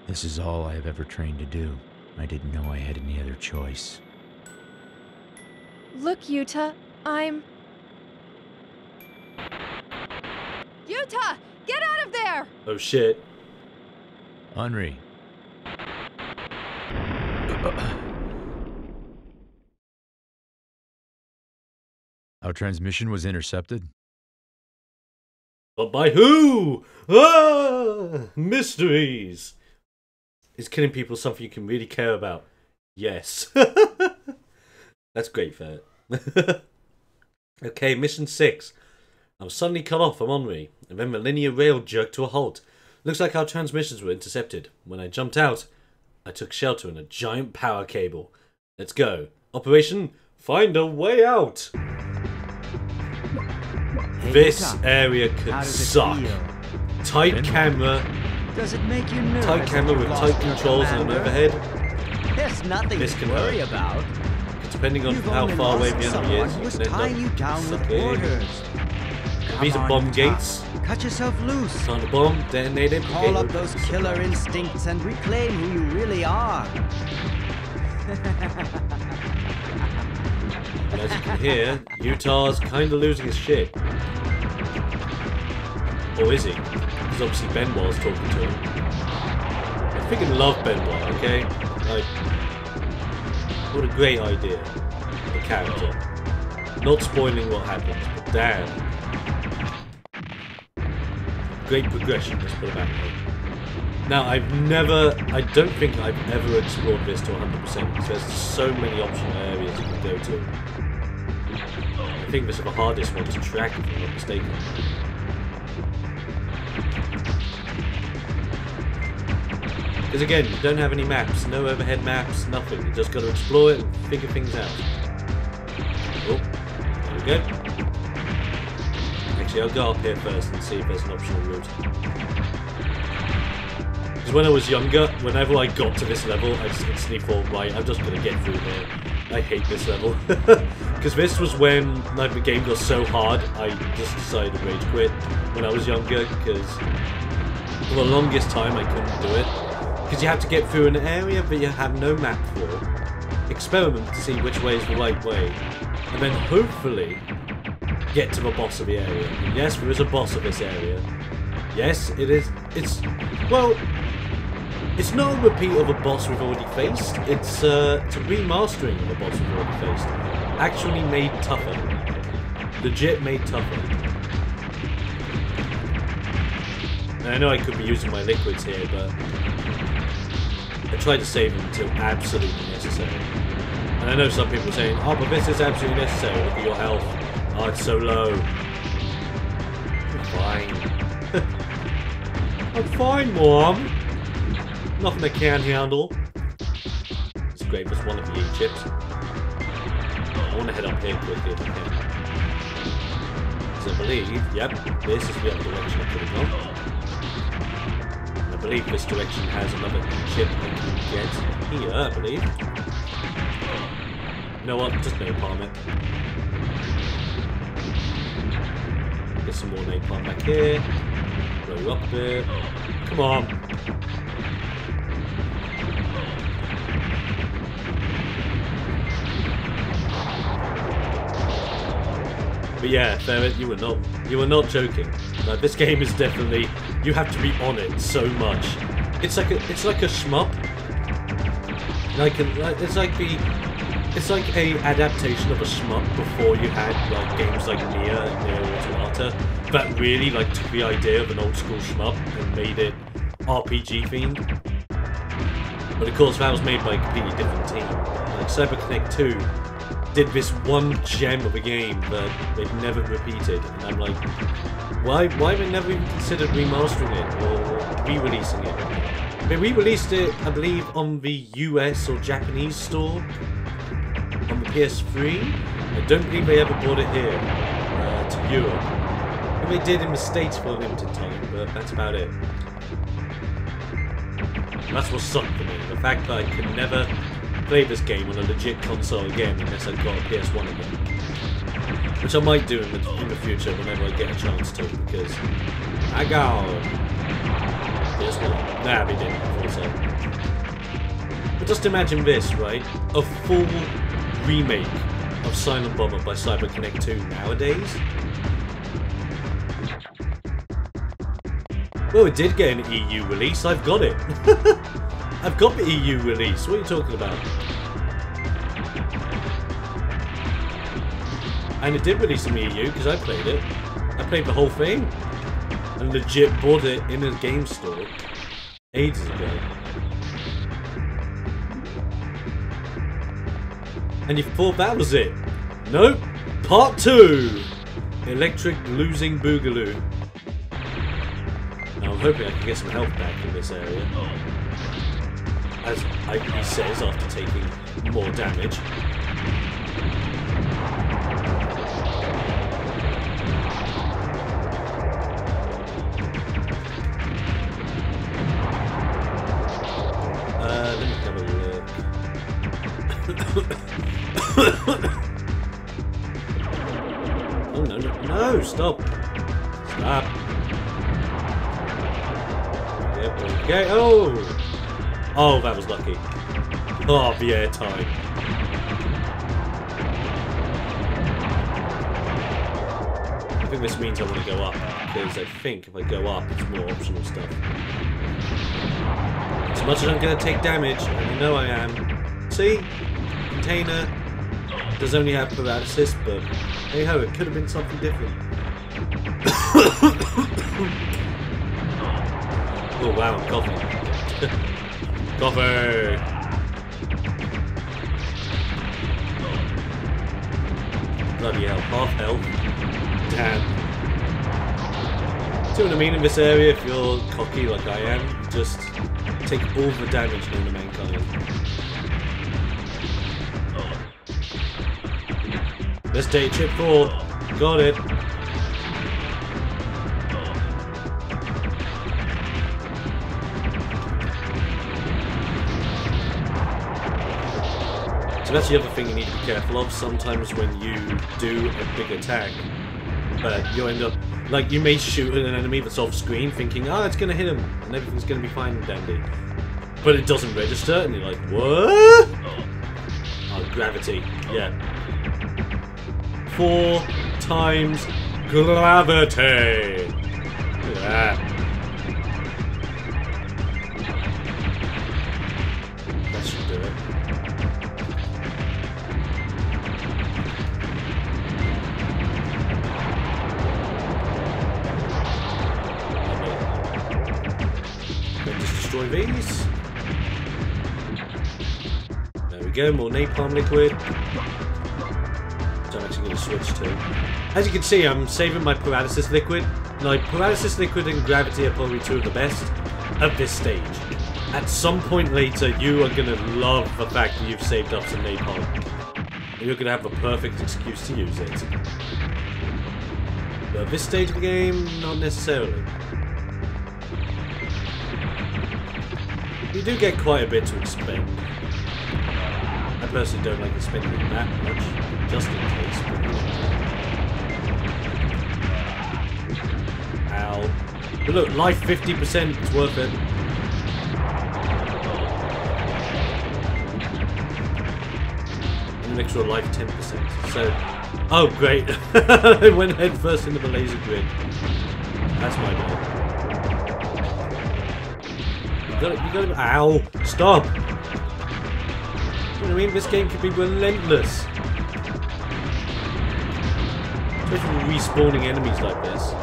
This is all I have ever trained to do. I didn't know I had any other choice. Look, Yuta, I'm... Yuta! Get out of there! Oh shit. Henri. Our transmission was intercepted? But by who? Ah! Mysteries! Is killing people something you can really care about? Yes. That's great, Ferret. Okay, mission 6. I was suddenly cut off from Henri, and then the linear rail jerked to a halt. Looks like our transmissions were intercepted. When I jumped out, I took shelter in a giant power cable. Let's go. Operation Find a Way Out! Hey, This Yuta, area how could does it suck. feel? Tight camera. Does it make you nervous? Tight camera with tight controls and an overhead. There's nothing This to can worry hurt. about. Depending on You've how only far away lost the enemy someone is, who you was can tying end you up down with sucking. orders. These Come are bomb on, gates. Yuta. Cut yourself loose. Plant a bomb, detonate it. Call up those killer instincts and reclaim who you really are. And as you can hear, Utah's kind of losing his shit. Or is he? Because obviously Benoit's talking to him. I freaking love Benoit, okay? Like, what a great idea. The character. Not spoiling what happens, but damn. Great progression, let's put it that way. Now, I don't think I've ever explored this to 100% because there's so many optional areas you can go to. I think this is the hardest one to track if I'm not mistaken. Because again, you don't have any maps, no overhead maps, nothing. You just got to explore it and figure things out. Oh, there we go. Actually, I'll go up here first and see if there's an optional route. Because when I was younger, whenever I got to this level, I just instantly thought, right, I'm just going to get through here. I hate this level. Because this was when like, the game got so hard, I just decided to rage quit when I was younger, because for the longest time I couldn't do it. Because you have to get through an area that you have no map for, experiment to see which way is the right way, and then hopefully get to the boss of the area. And yes, there is a boss of this area. Yes, it is. Well, it's not a repeat of a boss we've already faced. It's a remastering of a boss we've already faced. Actually made tougher. Legit made tougher. Now, I know I could be using my liquids here, but I try to save them until absolutely necessary. And I know some people are saying, oh, but this is absolutely necessary. Look at your health. Oh, it's so low. I'm fine. I'm fine, Mom. Nothing I can't handle. It's great, there's one of the E-chips. I want to head up here quickly if I can. Because I believe, yep, this is the other direction I could have gone. I believe this direction has another chip I can get here, I believe. You know what? Just napalm it. Get some more napalm back here. Blow you up there. Come on. But yeah, Ferret, you were not joking. No, this game is definitely you have to be on it so much. It's like a shmup. It's like a adaptation of a shmup before you had like games like Nier and Nier Automata that really like took the idea of an old school shmup and made it RPG themed. But of course that was made by a completely different team. Like CyberConnect 2 did this one gem of a game that they've never repeated, and I'm like, why have they never even considered remastering it or re-releasing it? They re-released it, I believe, on the US or Japanese store on the PS3. I don't believe they ever brought it here to Europe. And they did in the States for a limited time, but that's about it. And that's what sucked for me, the fact that I could never play this game on a legit console again unless I got a PS1 again. Which I might do in the future whenever I get a chance to, because I got PS1. Nah, they didn't, I thought so. But just imagine this, right? A full remake of Silent Bomber by CyberConnect 2 nowadays? Well, it did get an EU release, I've got it. I've got the EU release, what are you talking about? And it did release in the EU, because I played it. I played the whole thing. And legit bought it in a game store ages ago. And you thought that was it? Nope! Part 2! Electric Losing Boogaloo. Now I'm hoping I can get some health back in this area. As he says after taking more damage. Let me have a look. Oh no, stop. Stop. Yep, okay, oh, that was lucky. Oh, the air time. I think this means I want to go up, because I think if I go up, it's more optional stuff. As much as I'm going to take damage, and you know I am. See? Container does only have paralysis, but hey ho, it could have been something different. Oh wow, I'm coughing. Coffee! Bloody hell, half health. Damn. See what I mean in this area? If you're cocky like I am, you just take all the damage known to mankind. Let's take chip 4. Got it. So that's the other thing you need to be careful of. Sometimes when you do a big attack, you end up, like, you may shoot at an enemy that's off screen thinking, oh, it's going to hit him, and everything's going to be fine and dandy. But it doesn't register, and you're like, what? Oh, gravity, yeah. 4 times gravity. Look at that. That should do it. Let's destroy these. There we go, more napalm liquid. I'm actually going to switch to. As you can see, I'm saving my paralysis liquid. Like, paralysis liquid and gravity are probably 2 of the best at this stage. At some point later, you are going to love the fact that you've saved up some napalm. And you're going to have the perfect excuse to use it. But at this stage of the game, not necessarily. You do get quite a bit to expend. I personally don't like spending that much, just in case. Ow. But look, life 50%, it's worth it. And an extra life 10%. So, oh great, I went head first into the laser grid. That's my bad. got it. Ow! Stop! You know what I mean? This game can be relentless. Especially respawning enemies like this.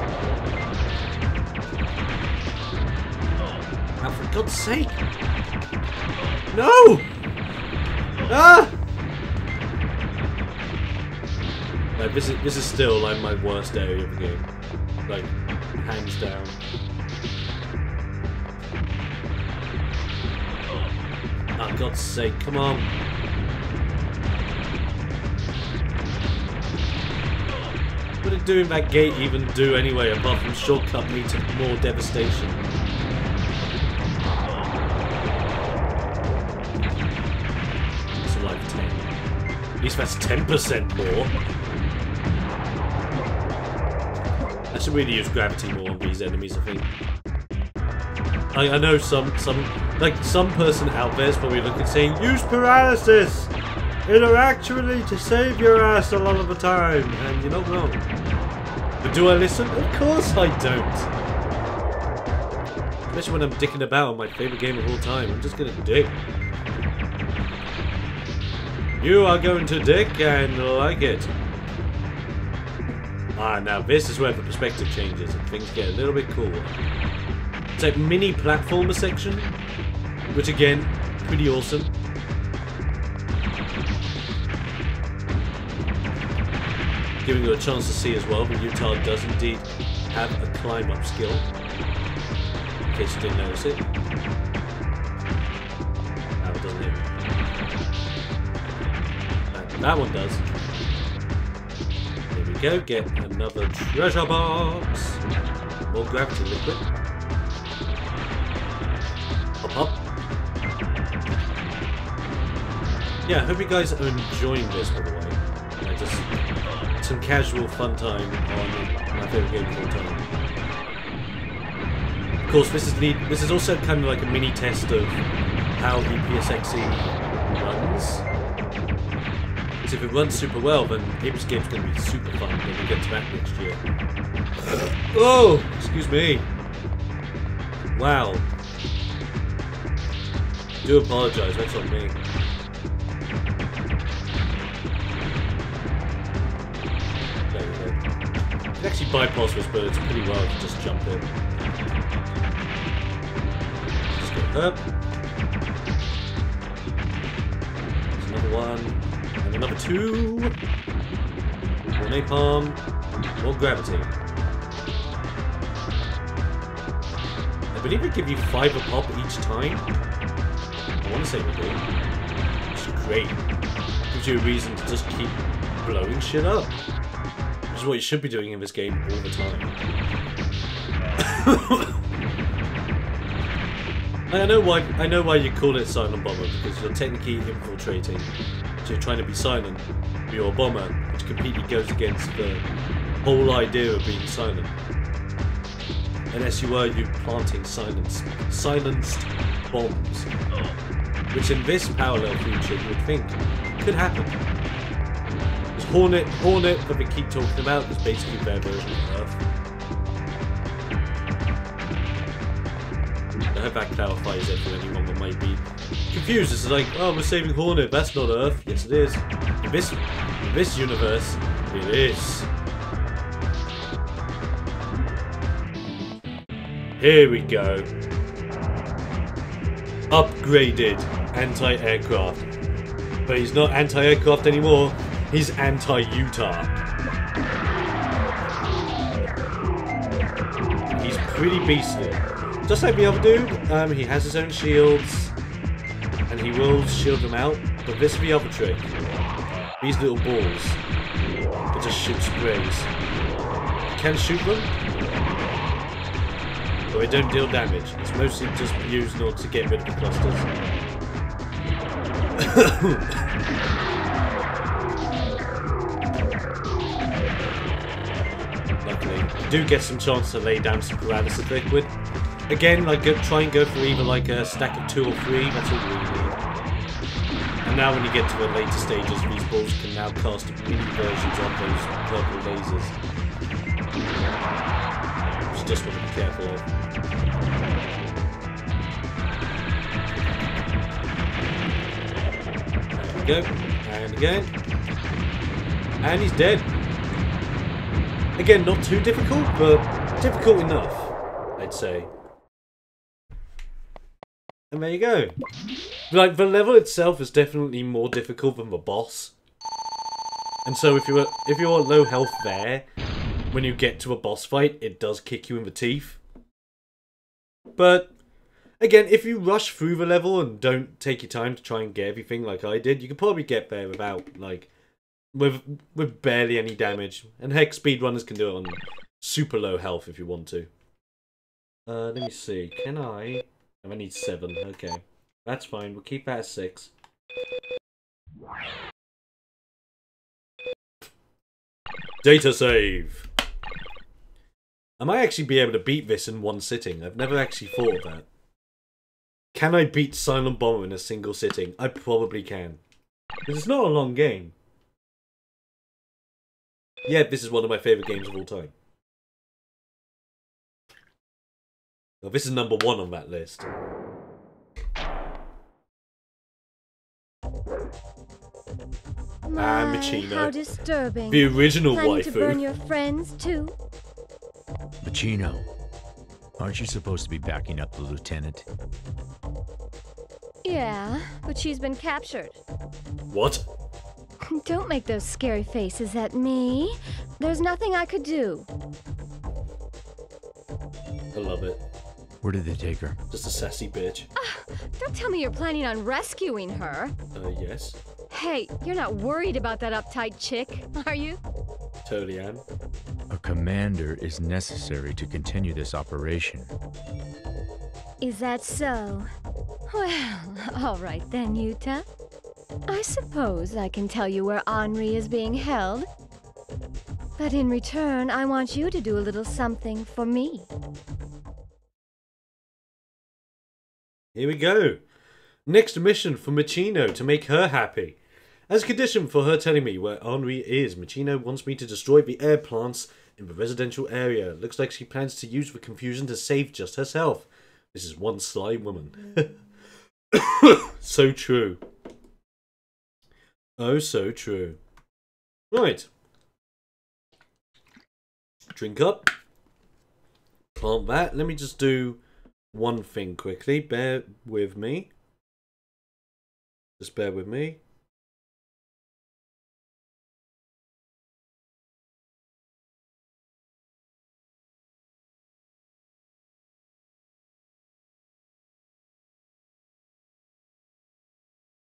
Now, for God's sake! No! Ah! Like, this is still like my worst area of the game. Like, hands down. Oh, God's sake, come on. What did doing that gate even do anyway, apart from shortcut me to more devastation? It's a life 10. At least that's 10% more. I should really use gravity more on these enemies, I think. I know some person out there is probably looking saying, use paralysis! It'll actually to save your ass a lot of the time, and you're not wrong. But do I listen? Of course I don't. Especially when I'm dicking about on my favourite game of all time, I'm just gonna dick. You are going to dick and like it. Ah, now this is where the perspective changes and things get a little bit cooler. It's a mini platformer section, which again, pretty awesome. Giving you a chance to see as well that Utah does indeed have a climb up skill. In case you didn't notice it. No, it doesn't. That one does. There we go, get another treasure box. More gravity liquid. Hop hop. Yeah, I hope you guys are enjoying this, by the way. Just some casual fun time on my favourite game of all time. Of course, this is also kind of like a mini test of how the PSXE runs. Because if it runs super well, then Apes Game's going to be super fun when we get to that next year. Oh, excuse me. Wow. I do apologise, that's on me. You can actually bypass this, but it's pretty well to just jump in. Just get up. There's another one. And another two. More napalm. More gravity. I believe they give you 5 a pop each time. I want to say they do. Which is great. Gives you a reason to just keep blowing shit up. Which is what you should be doing in this game all the time. I know why you call it Silent Bomber, because you're technically infiltrating. So you're trying to be silent, but you're a bomber, which completely goes against the whole idea of being silent. Unless you are planting silenced bombs. Which in this parallel future you would think could happen. Hornet that we keep talking about is basically their version of Earth. I hope that clarifies it for anyone that might be confused. It's like, oh, we're saving Hornet, that's not Earth. Yes, it is. In this universe, it is. Here we go. Upgraded anti-aircraft. But he's not anti-aircraft anymore. He's anti-Utah. He's pretty beastly. Just like the other dude, he has his own shields, and he will shield them out, but this is the other trick. These little balls that just shoot sprays. You can shoot them, but they don't deal damage. It's mostly just used in order to get rid of the clusters. You do get some chance to lay down some paralysis liquid. Again, like try and go for either like a stack of 2 or 3, that's all you really need. And now when you get to the later stages, these balls can now cast mini versions of those purple lasers. Which you just want to be careful of. go. And again. And he's dead. Again, not too difficult, but difficult enough, I'd say. And there you go. Like, the level itself is definitely more difficult than the boss. And so if you're low health there, when you get to a boss fight, it does kick you in the teeth. But again, if you rush through the level and don't take your time to try and get everything like I did, you could probably get there without, like, with barely any damage. And heck, speedrunners can do it on super low health if you want to. Let me see. Can I? I need 7. Okay. That's fine. We'll keep that at 6. Data save. I might actually be able to beat this in one sitting. I've never actually thought of that. Can I beat Silent Bomber in a single sitting? I probably can. Because it's not a long game. Yeah, this is one of my favourite games of all time. Well, this is number 1 on that list. Machino. How disturbing. The original Planning waifu. to burn your friends too? Machino, aren't you supposed to be backing up the lieutenant? Yeah, but she's been captured. What? Don't make those scary faces at me. There's nothing I could do. I love it. Where did they take her? Just a sassy bitch. Don't tell me you're planning on rescuing her. Yes. Hey, you're not worried about that uptight chick, are you? Totally am. A commander is necessary to continue this operation. Is that so? Well, all right then, Yuta. I suppose I can tell you where Henri is being held. But in return, I want you to do a little something for me. Here we go. Next mission for Machino to make her happy. As a condition for her telling me where Henri is, Machino wants me to destroy the air plants in the residential area. Looks like she plans to use the confusion to save just herself. This is one sly woman. So true. Oh, so true. Right. Drink up. Plant that. Let me just do one thing quickly. Bear with me. Just bear with me.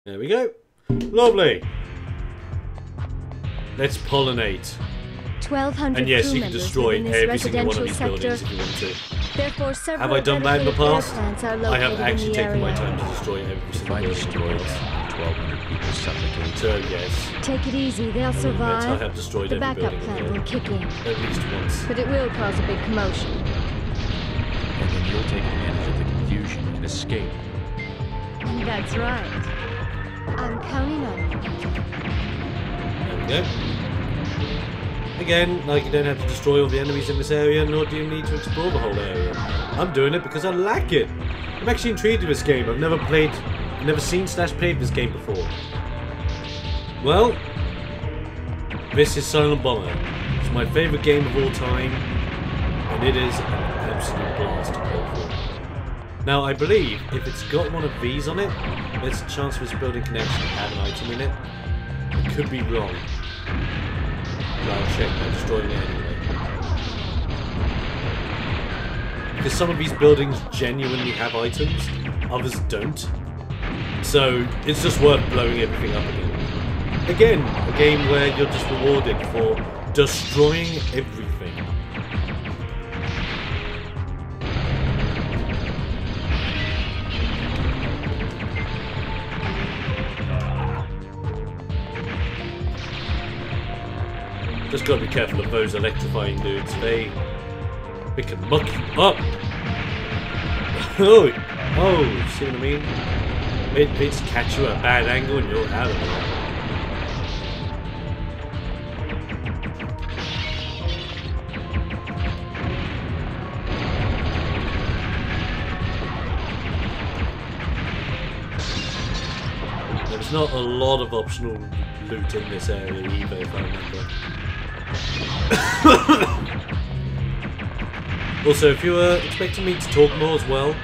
There we go. Lovely. Let's pollinate. 1,200 and yes, crew you can members destroy live in this every single one of residential these buildings if you want to. Therefore, several Have I done that in the dedicated air past? plants are I have located actually in the taken my area. time to destroy every single I building. destroyed 1,200 people suffocate. So yes. Take it easy, they'll survive. I have destroyed The every backup building plan in will there. kick in. At least once. But it will cause a big commotion. And then you'll take advantage of the confusion and escape. That's right. I'm counting on you. There we go. Again, like, you don't have to destroy all the enemies in this area, nor do you need to explore the whole area. I'm doing it because I like it. I'm actually intrigued with this game. I've never seen / played this game before. Well, this is Silent Bomber. It's my favourite game of all time, and it is an absolute blast to play for. Now, I believe if it's got one of these on it, there's a chance this building can actually have an item in it. I could be wrong. But I'll check by destroying it anyway. Because some of these buildings genuinely have items, others don't. So it's just worth blowing everything up again. Again, a game where you're just rewarded for destroying everything. Just gotta be careful of those electrifying dudes. They can muck you up. Oh, see what I mean? They just catch you at a bad angle and you're out of there. There's not a lot of optional loot in this area either, if I remember. Also, if you were expecting me to talk more as well,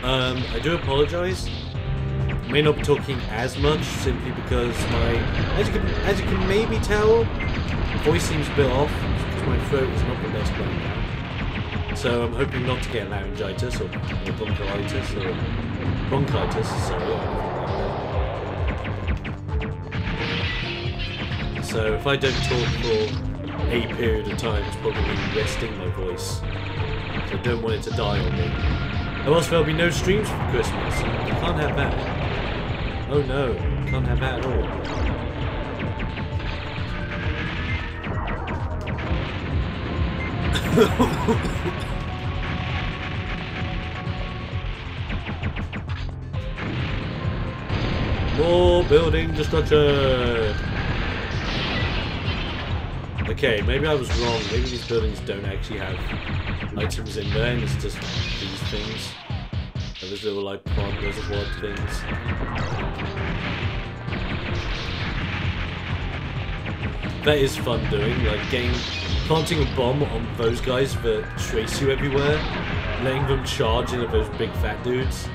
I do apologise. I may not be talking as much, simply because as you can maybe tell, my voice seems a bit off, because my throat is not the best right now. So I'm hoping not to get laryngitis or bronchitis or bronchitis, sorry. So if I don't talk for a period of time, it's probably resting my voice. So I don't want it to die on me. Or else there'll be no streams for Christmas. You can't have that. Oh no, you can't have that at all. More building destruction! Okay, maybe I was wrong. Maybe these buildings don't actually have items in there, and it's just these things. And there's little like pond reservoir things. That is fun doing, like planting a bomb on those guys that trace you everywhere, letting them charge into those big fat dudes,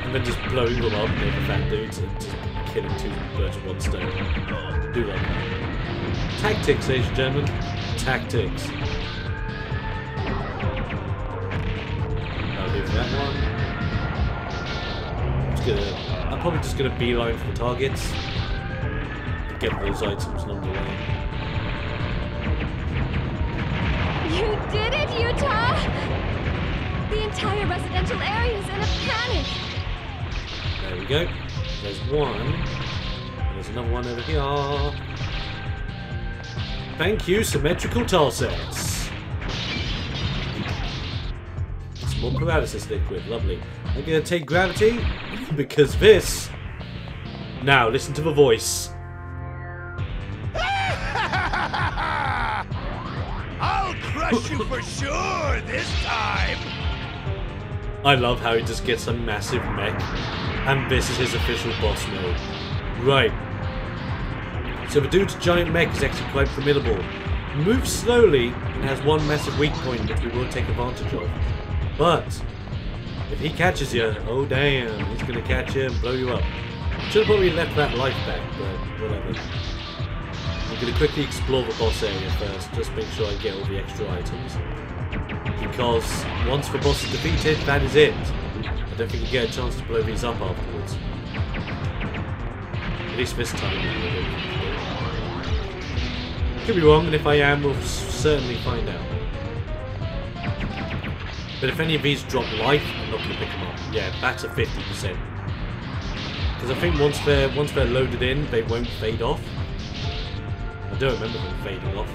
and then just blowing them up near the fat dudes and just killing 2 birds with 1 stone. Do like that. Tactics, ladies and gentlemen. Tactics. I'll do that one. I'm probably just gonna beeline for the targets and get those items along the way. You did it, Utah! The entire residential area is in a panic. There we go. There's one. There's another one over here. Thank you, symmetrical tile sets. Some more paralysis liquid, lovely. I'm gonna take gravity because this. Now listen to the voice. I'll crush you for sure this time. I love how he just gets a massive mech, and this is his official boss mode. Right. So the dude's giant mech is actually quite formidable. Moves slowly and has one massive weak point which we will take advantage of. But if he catches you, oh damn, he's gonna catch you and blow you up. Should have probably left that life back, but whatever. I'm gonna quickly explore the boss area first, just make sure I get all the extra items. Because once the boss is defeated, that is it. I don't think you get a chance to blow these up afterwards. At least this time. Could be wrong, and if I am, we'll certainly find out. But if any of these drop life, I'm not going to pick them up. Yeah, that's a 50%. Because I think once they're loaded in, they won't fade off. I don't remember them fading off.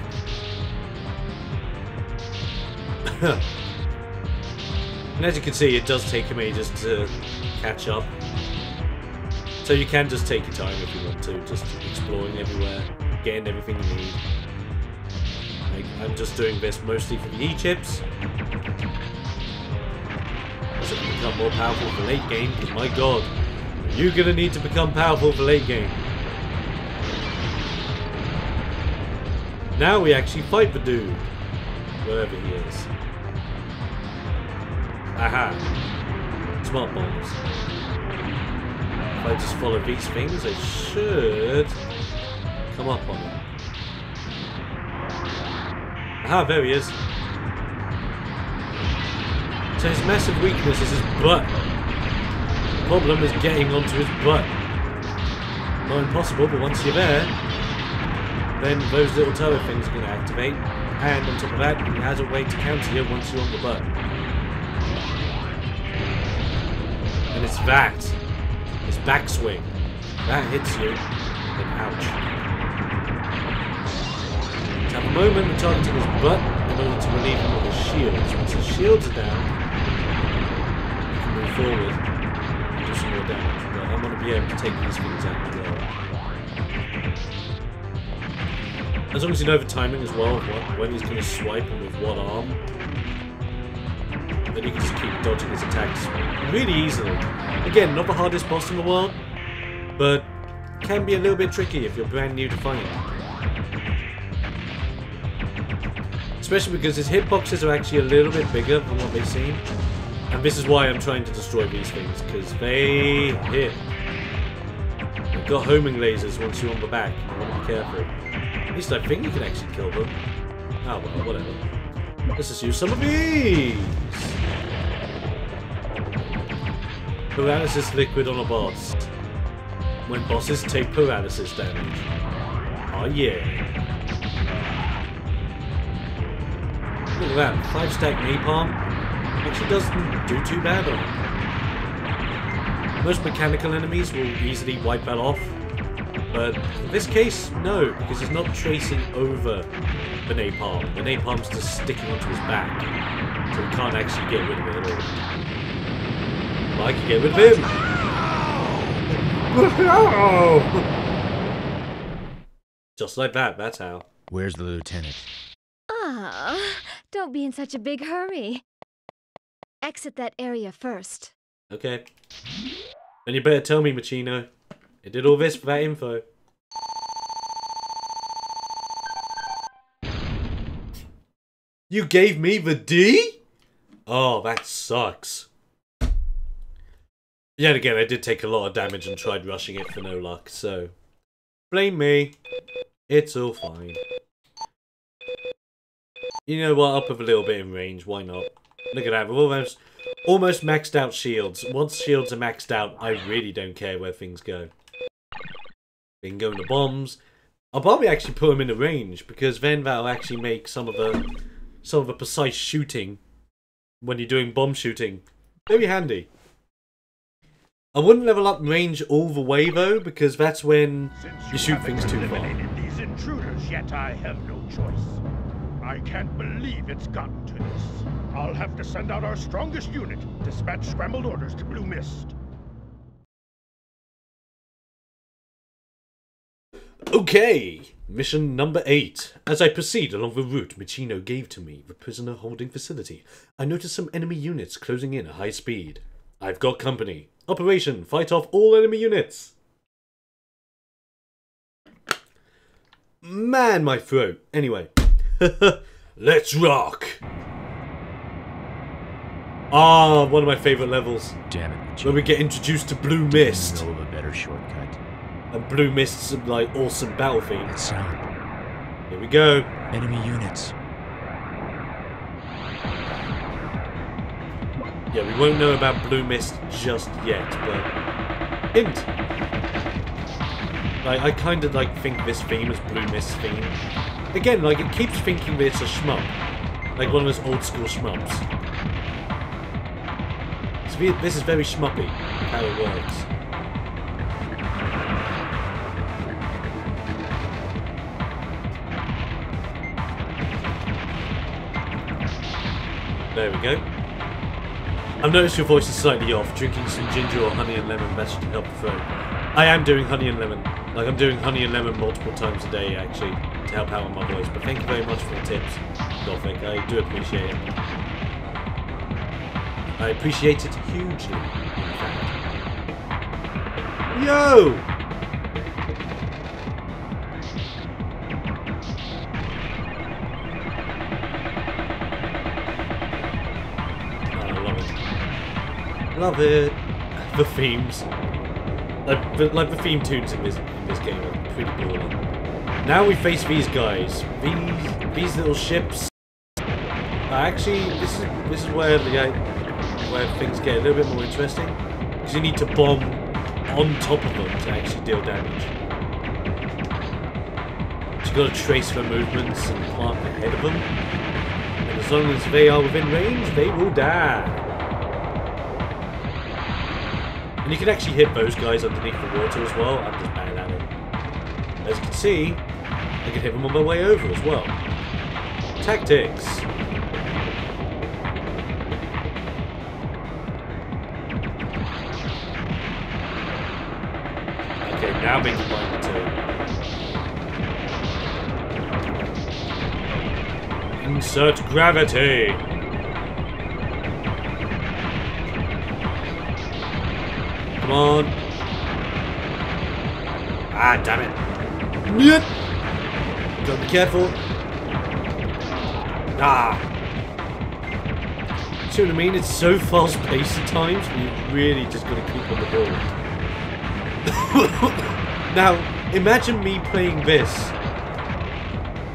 And as you can see, it does take him ages to catch up. So you can just take your time if you want to, just exploring everywhere, getting everything you need. I'm just doing this mostly for the E-chips. So I can become more powerful for late game, because my god, you're gonna need to become powerful for late game. Now we actually fight the dude, wherever he is. Aha! Smart bombs. If I just follow these things, I should come up on him. Aha, there he is. So his massive weakness is his butt. The problem is getting onto his butt. Not impossible, but once you're there, then those little tower things are going to activate. And on top of that, he has a way to counter you once you're on the butt. And it's that. His backswing. That hits you, then ouch. So at the moment, we're targeting his butt in order to relieve him of his shields. Once his shields are down, we can move forward and do some more damage. But I'm going to be able to take these things out as well. As long as you know the timing as well of when he's going to swipe and with what arm, then you can just keep dodging his attacks really easily. Again, not the hardest boss in the world, but can be a little bit tricky if you're brand new to fighting. Especially because his hitboxes are actually a little bit bigger than what they seem. And this is why I'm trying to destroy these things, because they hit. They've got homing lasers once you're on the back. You want to be careful. At least I think you can actually kill them. Oh well, whatever. Let's just use some of these! Paralysis liquid on a boss. When bosses take paralysis damage. Oh yeah. Look at that, 5-stack napalm. Actually doesn't do too bad on it. Most mechanical enemies will easily wipe that off. But in this case, no, because it's not tracing over the napalm. The napalm's just sticking onto his back. So we can't actually get rid of it at all. But I can get rid of him! Just like that, that's how. Where's the lieutenant? Ah, don't be in such a big hurry. Exit that area first. Okay. Then you better tell me, Machino. I did all this for that info. You gave me the D? Oh, that sucks. Yet again, I did take a lot of damage and tried rushing it for no luck, so... blame me. It's all fine. You know what, up with a little bit in range, why not? Look at that, we're almost maxed out shields. Once shields are maxed out, I really don't care where things go. They can go into bombs. I'll probably actually put them in the range, because then that'll actually make some of the precise shooting when you're doing bomb shooting very handy. I wouldn't level up range all the way though, because that's when you shoot things too far. These intruders, yet I have no choice. I can't believe it's gotten to this. I'll have to send out our strongest unit, dispatch scrambled orders to Blue Mist. Okay, mission number 8. As I proceed along the route Machino gave to me, the prisoner holding facility, I notice some enemy units closing in at high speed. I've got company. Operation, fight off all enemy units. Man, my throat. Anyway. Let's rock! Ah, one of my favourite levels. Damn it. When we get introduced to Blue Mist. Know of a better shortcut. And Blue Mist's like awesome battle theme. That sound. Here we go. Enemy units. Yeah, we won't know about Blue Mist just yet, but hint. Like, I kind of like think this theme is Blue Mist's theme. Again, like it keeps thinking that it's a shmup, like one of those old school shmups. So this is very shmuppy how it works. There we go. I've noticed your voice is slightly off. Drinking some ginger or honey and lemon, that should help the throat. I am doing honey and lemon. Like, I'm doing honey and lemon multiple times a day, actually, to help out with my voice. But thank you very much for the tips, Gothic. I do appreciate it. I appreciate it hugely, in fact. Yo! Love it. The themes, like the theme tunes in this game are pretty cool. Now we face these guys. These little ships. Actually, this is where things get a little bit more interesting, because you need to bomb on top of them to actually deal damage. So you've got to trace their movements and plant ahead of them. And as long as they are within range, they will die. And you can actually hit those guys underneath the water as well. I'm just bad at it. As you can see, I can hit them on my way over as well. Tactics. Okay, now we can find the two. Insert gravity. Come on. Ah, damn it. Yep. Gotta be careful. Ah. See what I mean? It's so fast paced at times, but you really just gotta keep on the ball. Now, imagine me playing this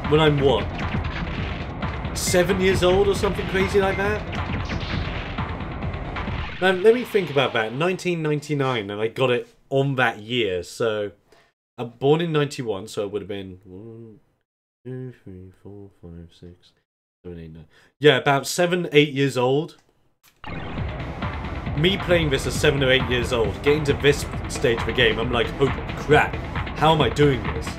when I'm what? 7 years old or something crazy like that? Now, let me think about that. 1999, and I got it on that year, so I'm born in 91, so it would have been 1, 2, 3, 4, 5, 6, 7, 8, 9. Yeah, about 7, 8 years old. Me playing this at 7 or 8 years old, getting to this stage of the game, I'm like, oh crap, how am I doing this?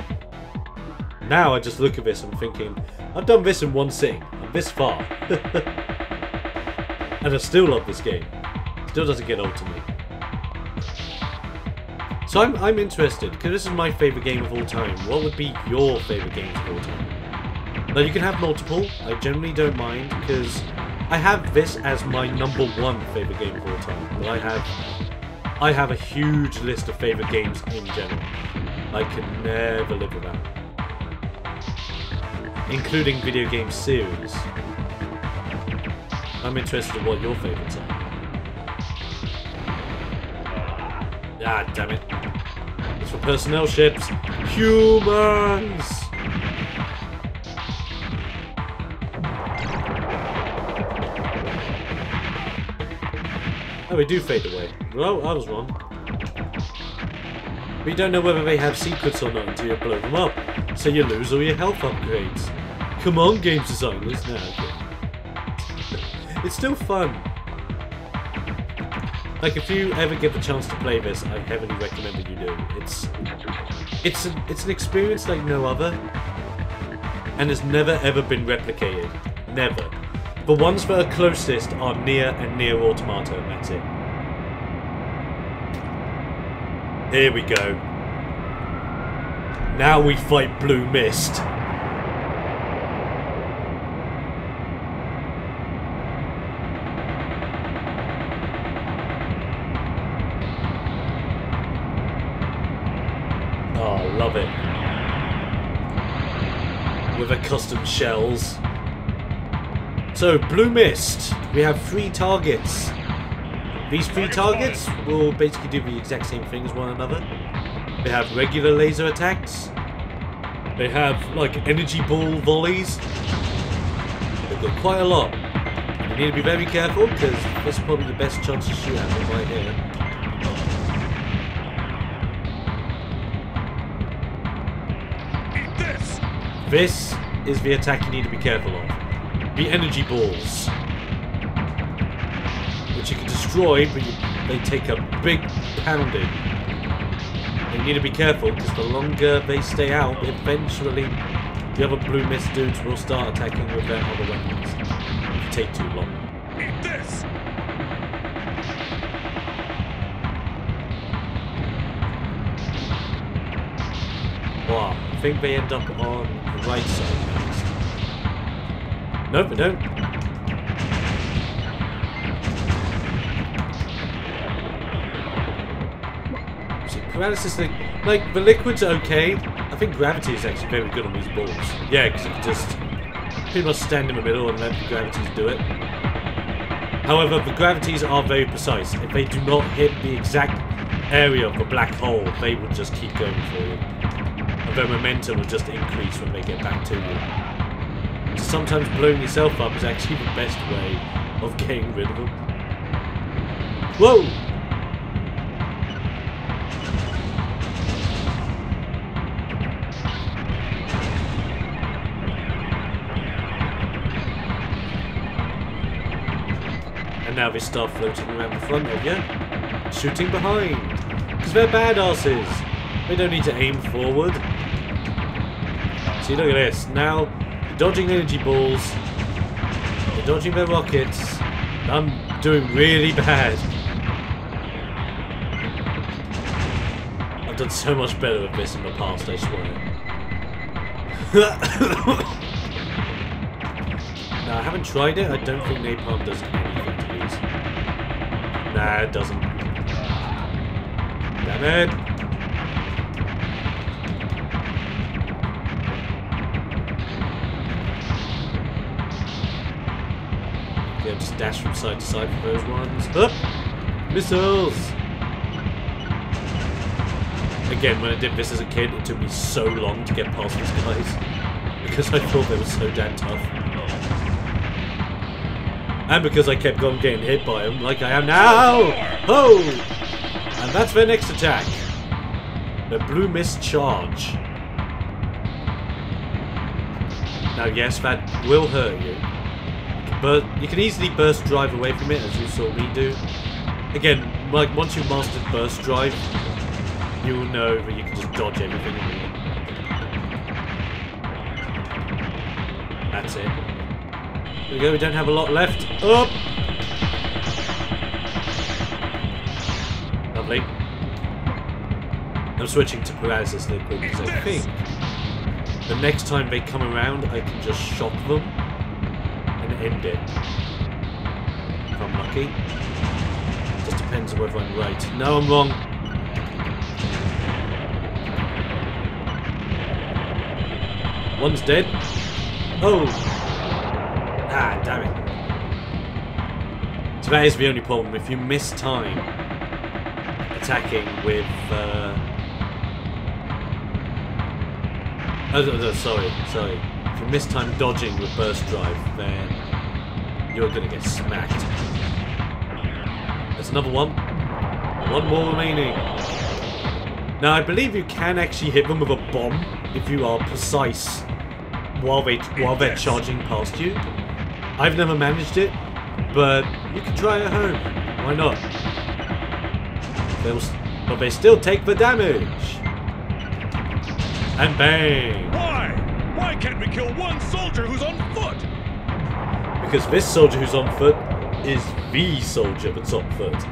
Now I just look at this and I'm thinking, I've done this in one sitting. I'm this far. And I still love this game. Still doesn't get old to me. So I'm interested, because this is my favourite game of all time. What would be your favourite games of all time? Now you can have multiple. I generally don't mind, because I have this as my #1 favourite game of all time. But I have a huge list of favourite games in general. I can never live without. Including video game series. I'm interested in what your favourites are. Ah, damn it. It's for personnel ships. Humans! Oh, we do fade away. Well, I was wrong. We don't know whether they have secrets or not until you blow them up, so you lose all your health upgrades. Come on, games designers. No, okay. It's still fun. Like, if you ever get the chance to play this, I heavily recommend that you do. It's an experience like no other, and has never ever been replicated. Never. The ones that are closest are Nier and Nier Automata, and that's it. Here we go. Now we fight Blue Mist. Oh, love it. With her custom shells. So, Blue Mist. We have 3 targets. These 3 targets will basically do the exact same thing as one another. They have regular laser attacks. They have, like, energy ball volleys. They've got quite a lot. You need to be very careful, because this is probably the best chance to shoot at them right here. This is the attack you need to be careful of. The energy balls. Which you can destroy, but they take a big pounding. You need to be careful, because the longer they stay out, eventually the other Blue Mist dudes will start attacking with their other weapons. If you take too long. Eat this! Wow, I think they end up on the right side next. Nope, they don't. See, paralysis thing. Like, the liquids are okay. I think gravity is actually very good on these balls. Yeah, because you can just pretty much stand in the middle and let the gravities do it. However, the gravities are very precise. If they do not hit the exact area of the black hole, they will just keep going for you. And their momentum will just increase when they get back to you. So sometimes blowing yourself up is actually the best way of getting rid of them. Whoa! And now they start floating around the front of you, shooting behind. Because they're badasses. They don't need to aim forward. See, look at this. Now, you're dodging energy balls. You're dodging their rockets. I'm doing really bad. I've done so much better with this in the past, I swear. Now, I haven't tried it. I don't think napalm does anything to these. Nah, it doesn't. Damn it. dash from side to side for those ones. Up! Missiles! Again, when I did this as a kid, it took me so long to get past these guys. Because I thought they were so damn tough. And because I kept on getting hit by them, like I am now! Ho! And that's their next attack. The Blue Mist Charge. Now yes, that will hurt you. But you can easily burst drive away from it, as you saw me do. Again, like once you've mastered burst drive, you will know that you can just dodge everything. That's it. There we go, we don't have a lot left. Up! Lovely. I'm switching to paralysis liquid because I think the next time they come around, I can just shock them and end it. If I'm lucky. Just depends on whether I'm right. No, I'm wrong. One's dead. Oh! Ah, damn it. So that is the only problem. If you miss time attacking with... sorry. If you miss time dodging with burst drive, then you're gonna get smacked. There's another one. One more remaining. Now, I believe you can actually hit them with a bomb if you are precise while they're charging past you. I've never managed it, but you can try at home. Why not? But they still take the damage. And bang! Why? Why can't we kill one soldier who's on foot? Because this soldier who's on foot is the soldier that's on foot.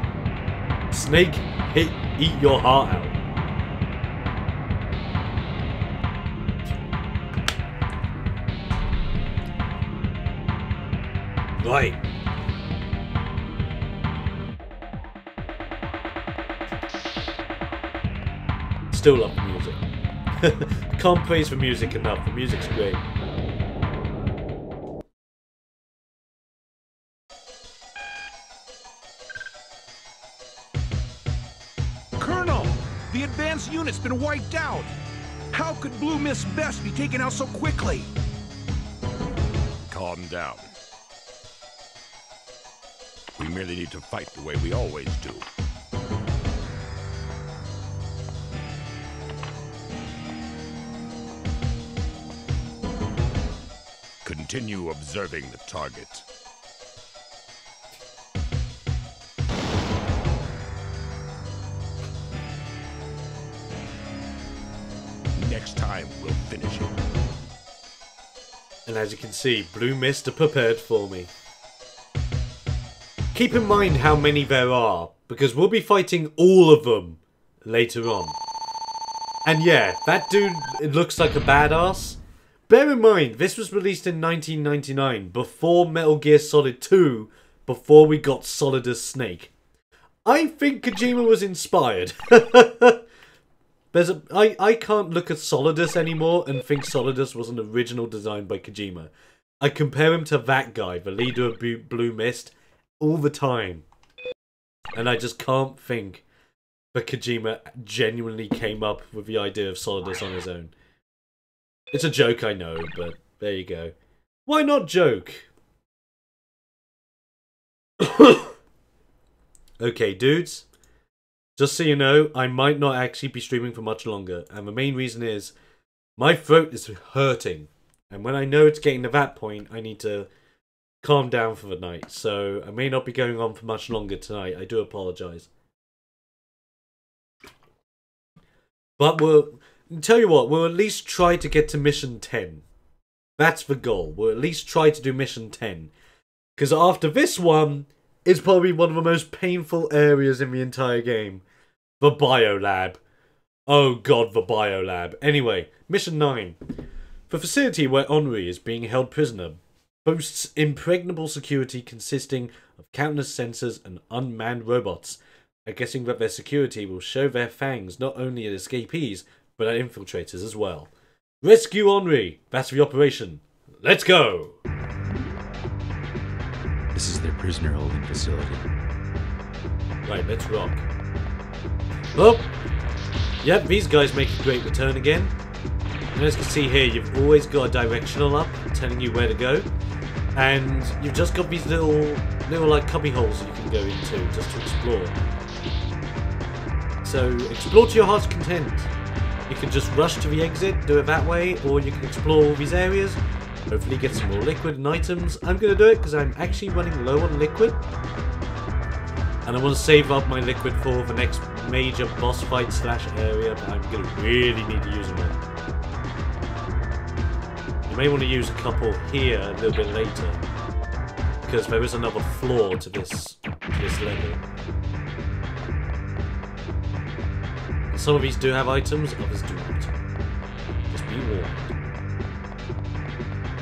Snake, eat your heart out. Right. Still love the music. Can't praise the music enough. The music's great. Colonel, the advanced unit's been wiped out. How could Blue Mist Best be taken out so quickly? Calm down. We merely need to fight the way we always do. Continue observing the target. Next time, we'll finish it. And as you can see, Blue Mist are prepared for me. Keep in mind how many there are, because we'll be fighting all of them later on. And yeah, that dude, it looks like a badass. Bear in mind, this was released in 1999, before Metal Gear Solid 2, before we got Solidus Snake. I think Kojima was inspired. I can't look at Solidus anymore and think Solidus was an original design by Kojima. I compare him to that guy, the leader of Blue Mist, all the time. And I just can't think that Kojima genuinely came up with the idea of Solidus on his own. It's a joke, I know, but there you go. Why not joke? Okay, dudes. Just so you know, I might not actually be streaming for much longer. And the main reason is, my throat is hurting. And when I know it's getting to that point, I need to calm down for the night. So, I may not be going on for much longer tonight. I do apologise. But tell you what, we'll at least try to get to mission 10. That's the goal. We'll at least try to do mission 10. Because after this one, it's probably one of the most painful areas in the entire game. The biolab. Oh god, the biolab. Anyway, mission 9. The facility where Henri is being held prisoner boasts impregnable security consisting of countless sensors and unmanned robots. I'm guessing that their security will show their fangs not only at escapees, but at infiltrators as well. Rescue Henri! That's the operation. Let's go! This is their prisoner holding facility. Right, let's rock. Oh! Yep, these guys make a great return again. And as you can see here, you've always got a directional up telling you where to go. And you've just got these little like cubby holes you can go into just to explore. So explore to your heart's content. You can just rush to the exit, do it that way, or you can explore all these areas, hopefully get some more liquid and items. I'm going to do it because I'm actually running low on liquid. And I want to save up my liquid for the next major boss fight / area, but I'm going to really need to use them all. You may want to use a couple here a little bit later, because there is another floor to this level. Some of these do have items, others do not. Just be warned.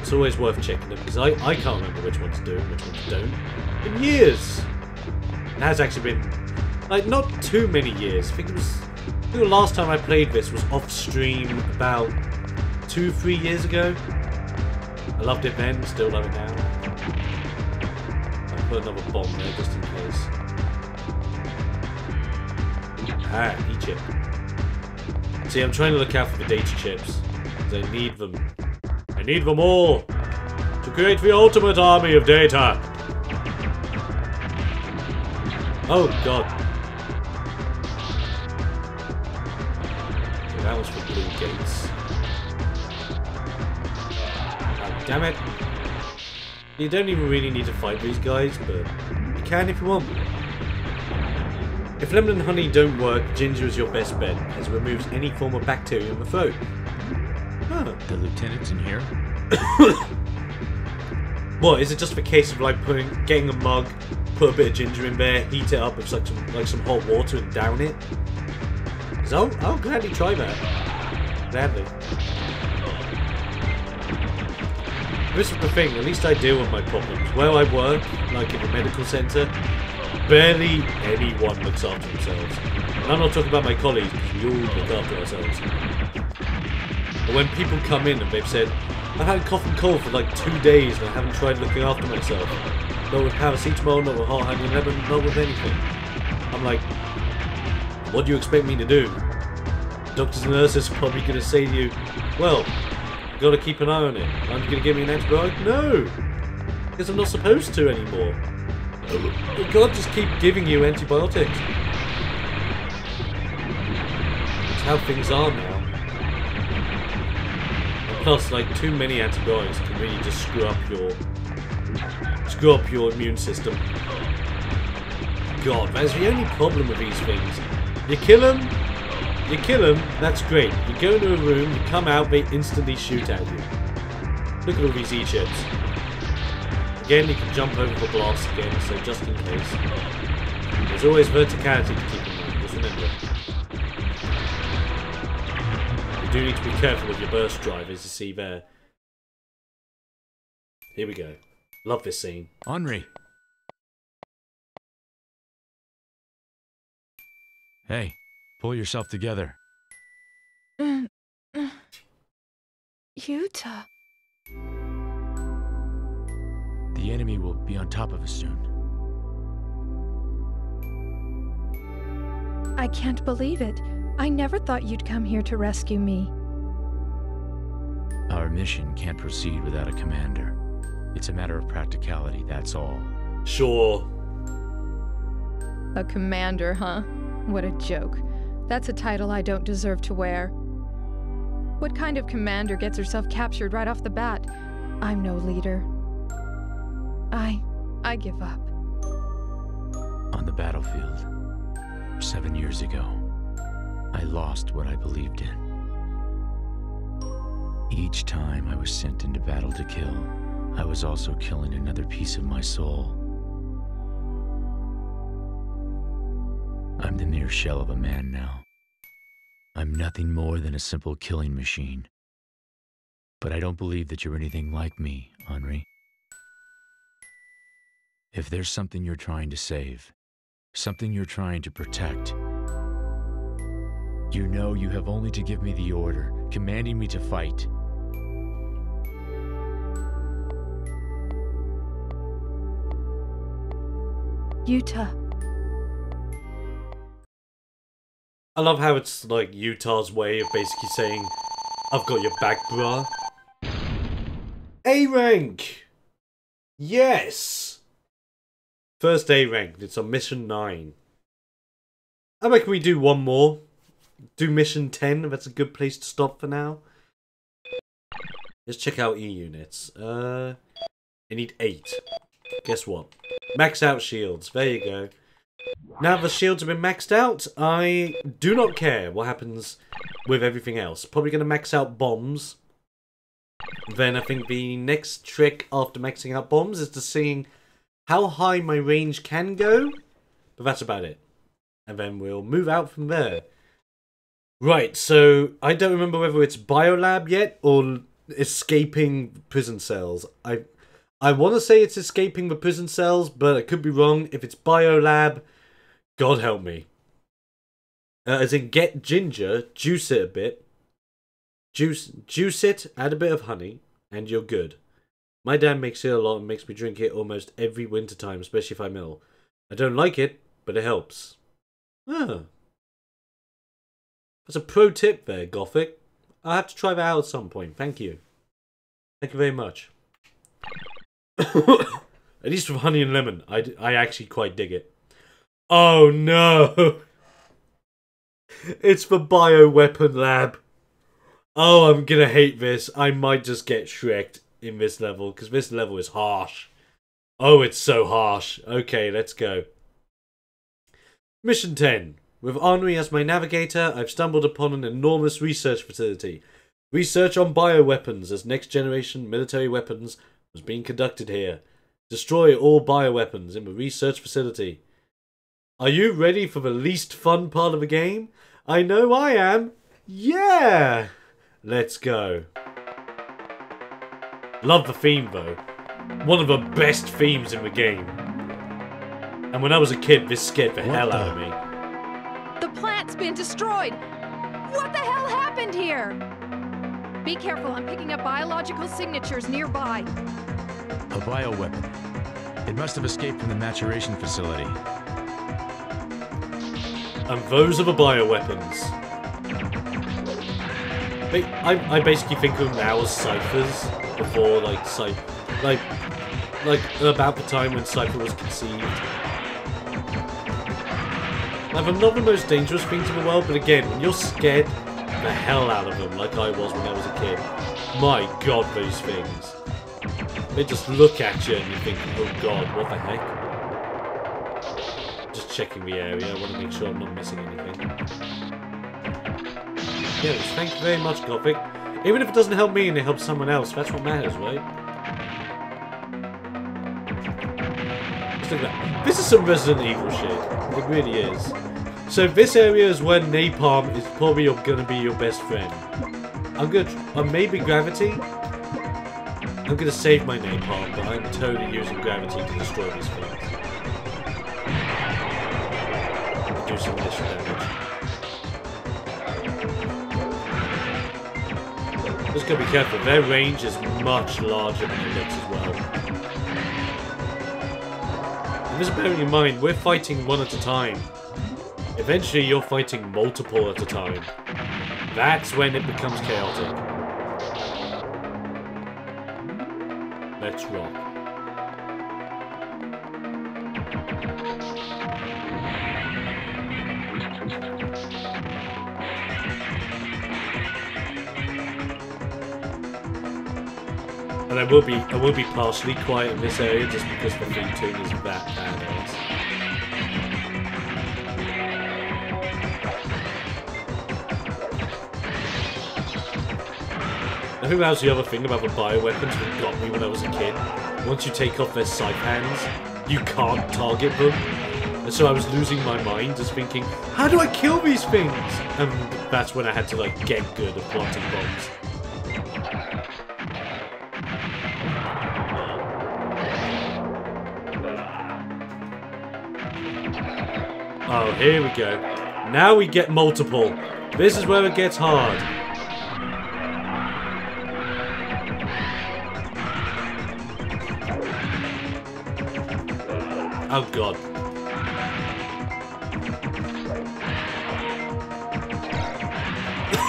It's always worth checking them, because I can't remember which ones do and which ones don't. In years! It has actually been, like, not too many years. I think the last time I played this was off stream about 2-3 years ago. I loved it then, still love it now. I'll put another bomb there just in case. Ah, E-chip. See, I'm trying to look out for the data chips, because I need them. I need them all to create the ultimate army of data. Oh god. Okay, that was for blue gates. Oh, damn it. You don't even really need to fight these guys, but you can if you want. If lemon and honey don't work, ginger is your best bet, as it removes any form of bacteria in the throat. Huh. The lieutenant's in here? What, is it just a case of like getting a mug, put a bit of ginger in there, heat it up with like some hot water and down it? Because I'll gladly try that. Gladly. This is the thing, at least I deal with my problems. Where I work, like in the medical centre, barely anyone looks after themselves. And I'm not talking about my colleagues, because we all look after ourselves. But when people come in and they've said, I've had a cough and cold for like 2 days and I haven't tried looking after myself. Not with paracetamol, not with hot honey lemon, not with anything. I'm like, what do you expect me to do? Doctors and nurses are probably going to say to you, well, you've got to keep an eye on it. Aren't you going to give me an antibiotic? No! Because I'm not supposed to anymore. You can't just keep giving you antibiotics. That's how things are now. And plus, like, too many antibiotics can really just screw up your immune system. God, that's the only problem with these things. You kill them, that's great. You go into a room, you come out, they instantly shoot at you. Look at all these E-chips. Again, you can jump over the blast again, so just in case. There's always verticality to keep in mind, just remember. You do need to be careful with your burst drive, as you see there. Here we go. Love this scene. Henri! Hey, pull yourself together. Yuta. The enemy will be on top of us soon. I can't believe it. I never thought you'd come here to rescue me. Our mission can't proceed without a commander. It's a matter of practicality, that's all. Sure. A commander, huh? What a joke. That's a title I don't deserve to wear. What kind of commander gets herself captured right off the bat? I'm no leader. I give up. On the battlefield, 7 years ago, I lost what I believed in. Each time I was sent into battle to kill, I was also killing another piece of my soul. I'm the mere shell of a man now. I'm nothing more than a simple killing machine. But I don't believe that you're anything like me, Henri. If there's something you're trying to save, something you're trying to protect, you know you have only to give me the order, commanding me to fight. Utah. I love how it's like Utah's way of basically saying, I've got your back, bruh. A rank! Yes! First A rank, it's on mission 9. I reckon we do one more. Do mission 10, that's a good place to stop for now. Let's check out E units. I need 8. Guess what? Max out shields, there you go. Now the shields have been maxed out, I do not care what happens with everything else. Probably going to max out bombs. Then I think the next trick after maxing out bombs is to seeing how high my range can go. But that's about it. And then we'll move out from there. Right, so I don't remember whether it's Biolab yet or escaping prison cells. I want to say it's escaping the prison cells, but I could be wrong. If it's Biolab, God help me. As in, get ginger, juice it a bit. Juice it, add a bit of honey, and you're good. My dad makes it a lot and makes me drink it almost every winter time, especially if I'm ill. I don't like it, but it helps. Ah. That's a pro tip there, Gothic. I'll have to try that out at some point. Thank you. Thank you very much. At least with honey and lemon, I actually quite dig it. Oh no! It's the bioweapon lab. Oh, I'm gonna hate this. I might just get Shrek'd in this level, because this level is harsh. Oh, it's so harsh. Okay, let's go. Mission 10. With Henri as my navigator, I've stumbled upon an enormous research facility. Research on bioweapons as next-generation military weapons was being conducted here. Destroy all bioweapons in the research facility. Are you ready for the least fun part of the game? I know I am. Yeah! Let's go. Love the theme though. One of the best themes in the game. And when I was a kid, this scared the hell out of me. The plant's been destroyed! What the hell happened here? Be careful, I'm picking up biological signatures nearby. A bioweapon. It must have escaped from the maturation facility. And those are the bioweapons. I basically think of them now as ciphers before like about the time when Cypher was conceived. Like, they're not the most dangerous things in the world, but again, when you're scared the hell out of them, like I was when I was a kid, my god, those things. They just look at you and you think, oh god, what the heck? Just checking the area, I want to make sure I'm not missing anything. Yes, thank you very much, Gothic. Even if it doesn't help me and it helps someone else, that's what matters, right? Just look at that. This is some Resident Evil shit. It really is. So this area is where napalm is probably going to be your best friend. I'm going to... maybe gravity? I'm going to save my napalm, but I'm totally using gravity to destroy these things. Do some initial damage. Just gotta be careful, their range is much larger than it looks as well. And just bearing in mind, we're fighting one at a time. Eventually you're fighting multiple at a time. That's when it becomes chaotic. Let's rock. And I will be partially quiet in this area just because the theme tune is that badass. I think that was the other thing about the bioweapons that got me when I was a kid. Once you take off their scythe hands, you can't target them. And so I was losing my mind just thinking, how do I kill these things? And that's when I had to like get good at planting bombs. Oh, here we go. Now we get multiple. This is where it gets hard. Oh god.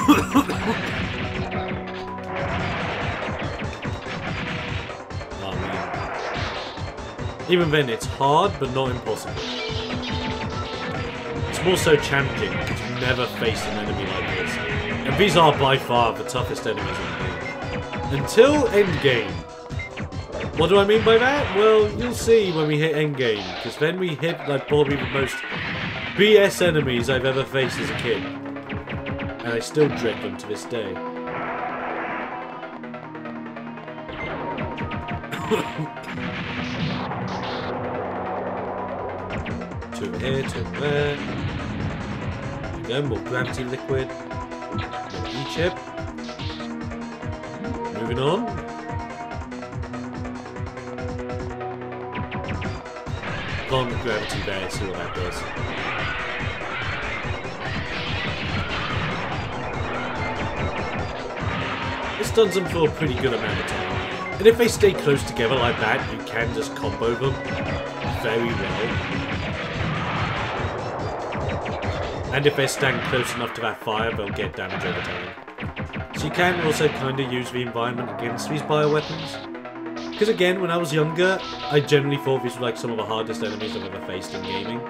Oh man. Even then, it's hard, but not impossible. It's more so challenging because you never face an enemy like this. And these are by far the toughest enemies in the game. Until endgame. What do I mean by that? Well, you'll see when we hit endgame, because then we hit like probably the most BS enemies I've ever faced as a kid. And I still dread them to this day. Two over here, two over there. There we go, more gravity liquid. More E-chip. Moving on. Gone with gravity there, see what that does. This stuns them for a pretty good amount of time. And if they stay close together like that, you can just combo them very well. And if they stand close enough to that fire, they'll get damage over time. So you can also kind of use the environment against these bioweapons. Because again, when I was younger, I generally thought these were like some of the hardest enemies I've ever faced in gaming.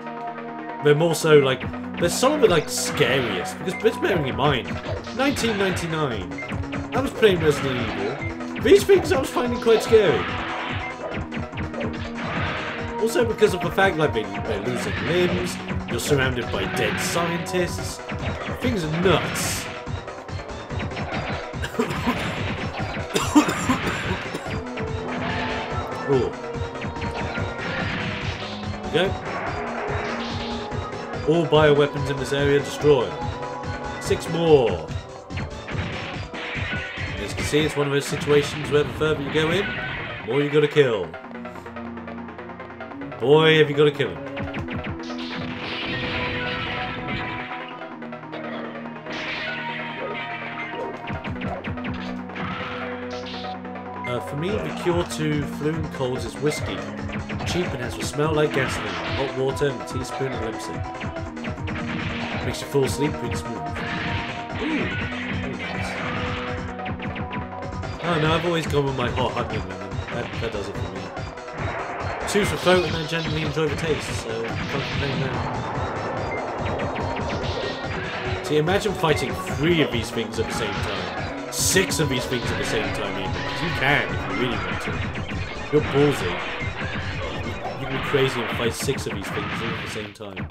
They're more so like, they're some of the like scariest. Because let's bearing in mind, 1999, I was playing Resident Evil. These things I was finding quite scary. Also because of the fact like they're losing limbs, you're surrounded by dead scientists. Things are nuts. Oh. There we go. All bioweapons in this area destroyed. 6 more. As you can see, it's one of those situations where the further you go in, the more you gotta kill. Boy, have you gotta kill him. For me, the cure to flu and colds is whiskey. Cheap and has a smell like gasoline, hot water and a teaspoon of lemon. Makes you fall asleep pretty smooth. Ooh, very nice. Oh no, I've always gone with my hot honey lemon. That does it for me. Choose the throat and I generally enjoy the taste, so can't complain there. See, imagine fighting 3 of these things at the same time. 6 of these things at the same time, even. You can if you really want to. If you're ballsy, you can be crazy and fight 6 of these things all at the same time.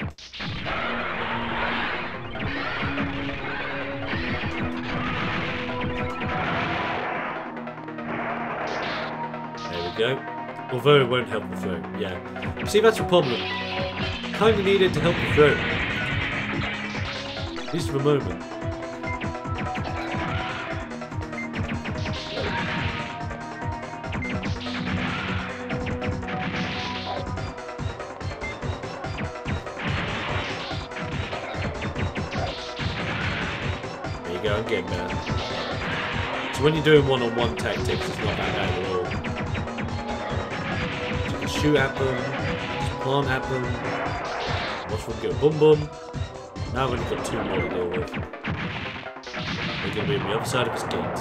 There we go. Although it won't help the throat, yeah. See, that's the problem. Kinda need it to help the throat. At least for the moment. I'm getting better. So when you're doing one-on-one tactics, it's not that bad at all. So you can shoot at them, just plant at them, watch them go boom boom. Now I've only got 2 more to deal with. They're going to be on the other side of this gate.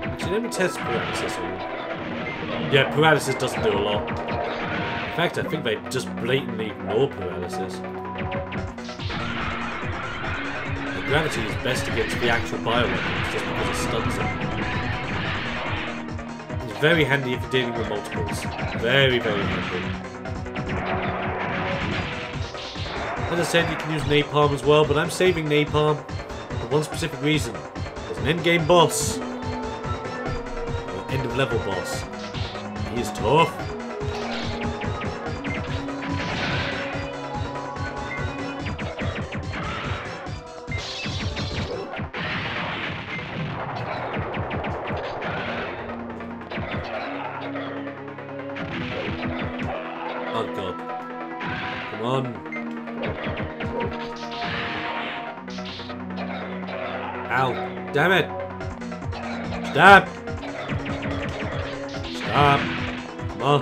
Actually, let me test paralysis on them. Yeah, paralysis doesn't do a lot. In fact, I think they just blatantly ignore paralysis. Gravity is best against the actual bioweapons just because it stuns them. It's very handy if you're dealing with multiples. Very, very handy. As I said, you can use napalm as well, but I'm saving napalm for one specific reason. There's an endgame boss. Or end of level boss. He is tough. Oh god. Come on. Ow. Damn it. Stop. Stop. Come on.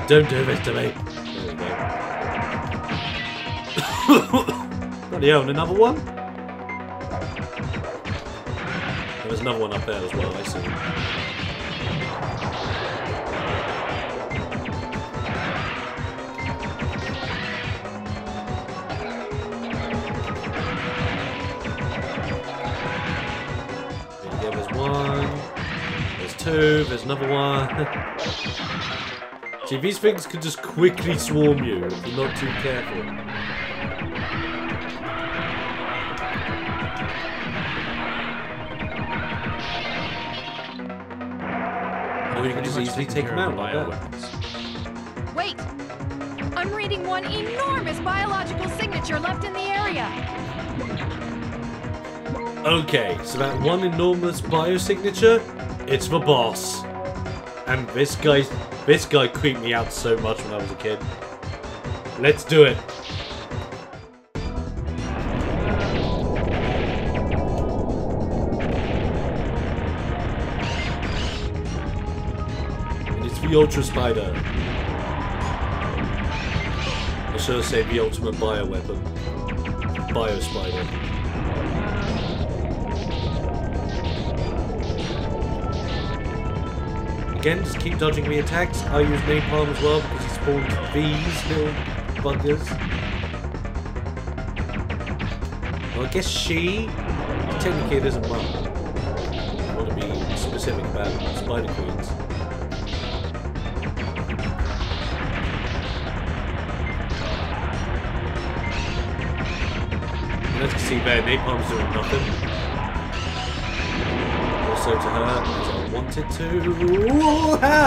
Don't do this to me. There we go. Bloody hell, and another one? There's another one up there as well, I see. Yeah, there's one. There's two. There's another one. See, these things could just quickly swarm you if you're not too careful. Or you can just easily take them out like that. Wait! I'm reading one enormous biological signature left in the area. Okay, so that one enormous biosignature, it's the boss. And this guy creeped me out so much when I was a kid. Let's do it. And it's the Ultra Spider. I should have said the ultimate bio weapon. Bio Spider. Again, just keep dodging the attacks. I use napalm as well because he spawns these little buggers. Well, I guess she... Technically it isn't mum. I want to be specific about Spider Queens. And as you can see there, napalm's doing nothing. Also to her, as I wanted to. Woo-ha!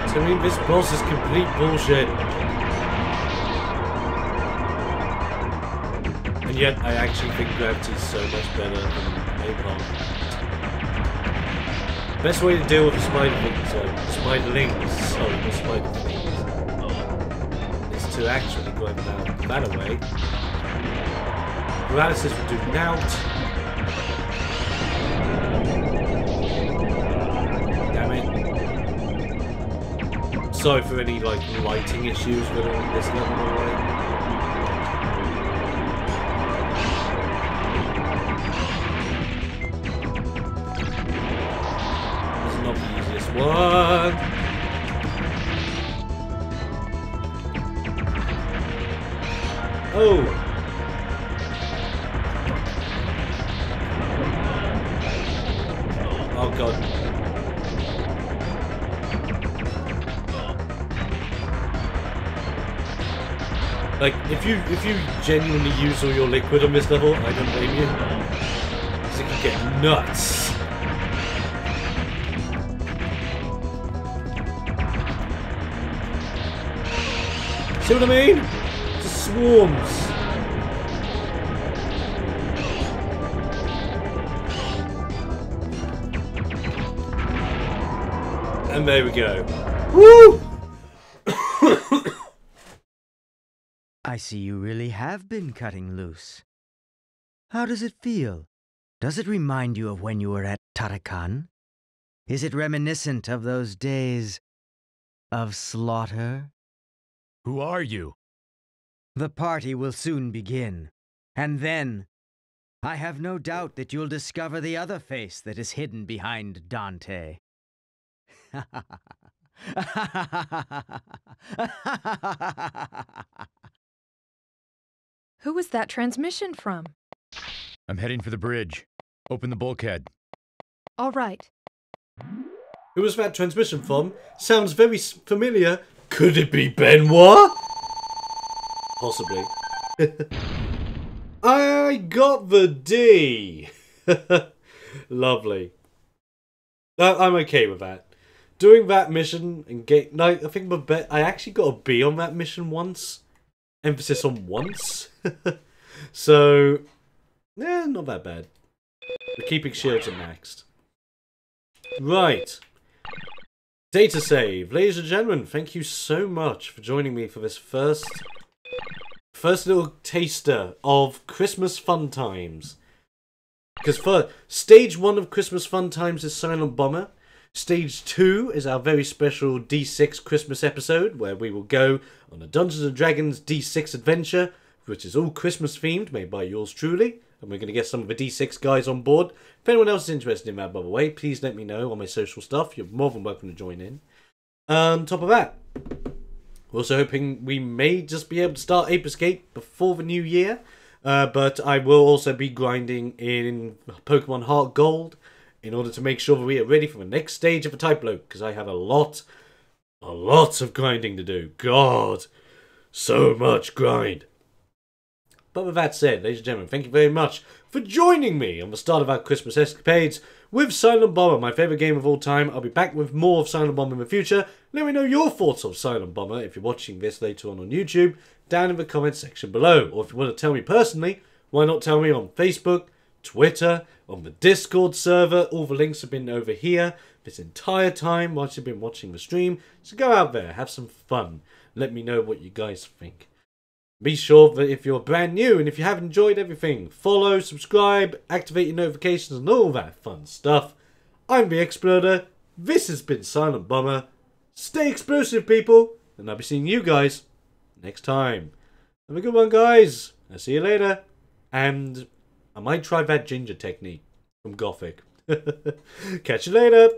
So I mean, this boss is complete bullshit. And yet, I actually think gravity is so much better than napalm. Best way to deal with the spiderlings, is to actually go down that away. Paralysis will do nout. Damn it. Sorry for any like lighting issues with all this level away. One. Oh. Oh god. Like if you genuinely use all your liquid on this level, I don't blame you. Because it can get nuts. See what I mean? Just swarms. And there we go. Woo! I see you really have been cutting loose. How does it feel? Does it remind you of when you were at Tarakan? Is it reminiscent of those days of slaughter? Who are you? The party will soon begin, and then I have no doubt that you'll discover the other face that is hidden behind Dante. Who was that transmission from? I'm heading for the bridge. Open the bulkhead. All right. Who was that transmission from? Sounds very familiar. Could it be Benoit? Possibly. I got the D. Lovely. I'm okay with that. Doing that mission and get... No, I think I actually got a B on that mission once. Emphasis on once. So, yeah, not that bad. We're keeping shields at maxed. Right. Data save. Ladies and gentlemen, thank you so much for joining me for this first first little taster of Christmas fun times. Because for stage 1 of Christmas fun times is Silent Bomber. Stage 2 is our very special D6 Christmas episode, where we will go on a Dungeons & Dragons D6 adventure, which is all Christmas themed, made by yours truly. And we're going to get some of the D6 guys on board. If anyone else is interested in that, by the way, please let me know on my social stuff. You're more than welcome to join in. On top of that, we're also hoping we may just be able to start Ape Escape before the new year. But I will also be grinding in Pokemon Heart Gold in order to make sure that we are ready for the next stage of the Type Load, because I have a lot of grinding to do. God, so much grind. But with that said, ladies and gentlemen, thank you very much for joining me on the start of our Christmas escapades with Silent Bomber, my favourite game of all time. I'll be back with more of Silent Bomber in the future. Let me know your thoughts on Silent Bomber if you're watching this later on YouTube, down in the comments section below. Or if you want to tell me personally, why not tell me on Facebook, Twitter, on the Discord server. All the links have been over here this entire time whilst you've been watching the stream. So go out there, have some fun. Let me know what you guys think. Be sure that if you're brand new and if you have enjoyed everything, follow, subscribe, activate your notifications and all that fun stuff. I'm TheXploder. This has been Silent Bomber. Stay explosive, people, and I'll be seeing you guys next time. Have a good one, guys. I'll see you later. And I might try that ginger technique from Gothic. Catch you later.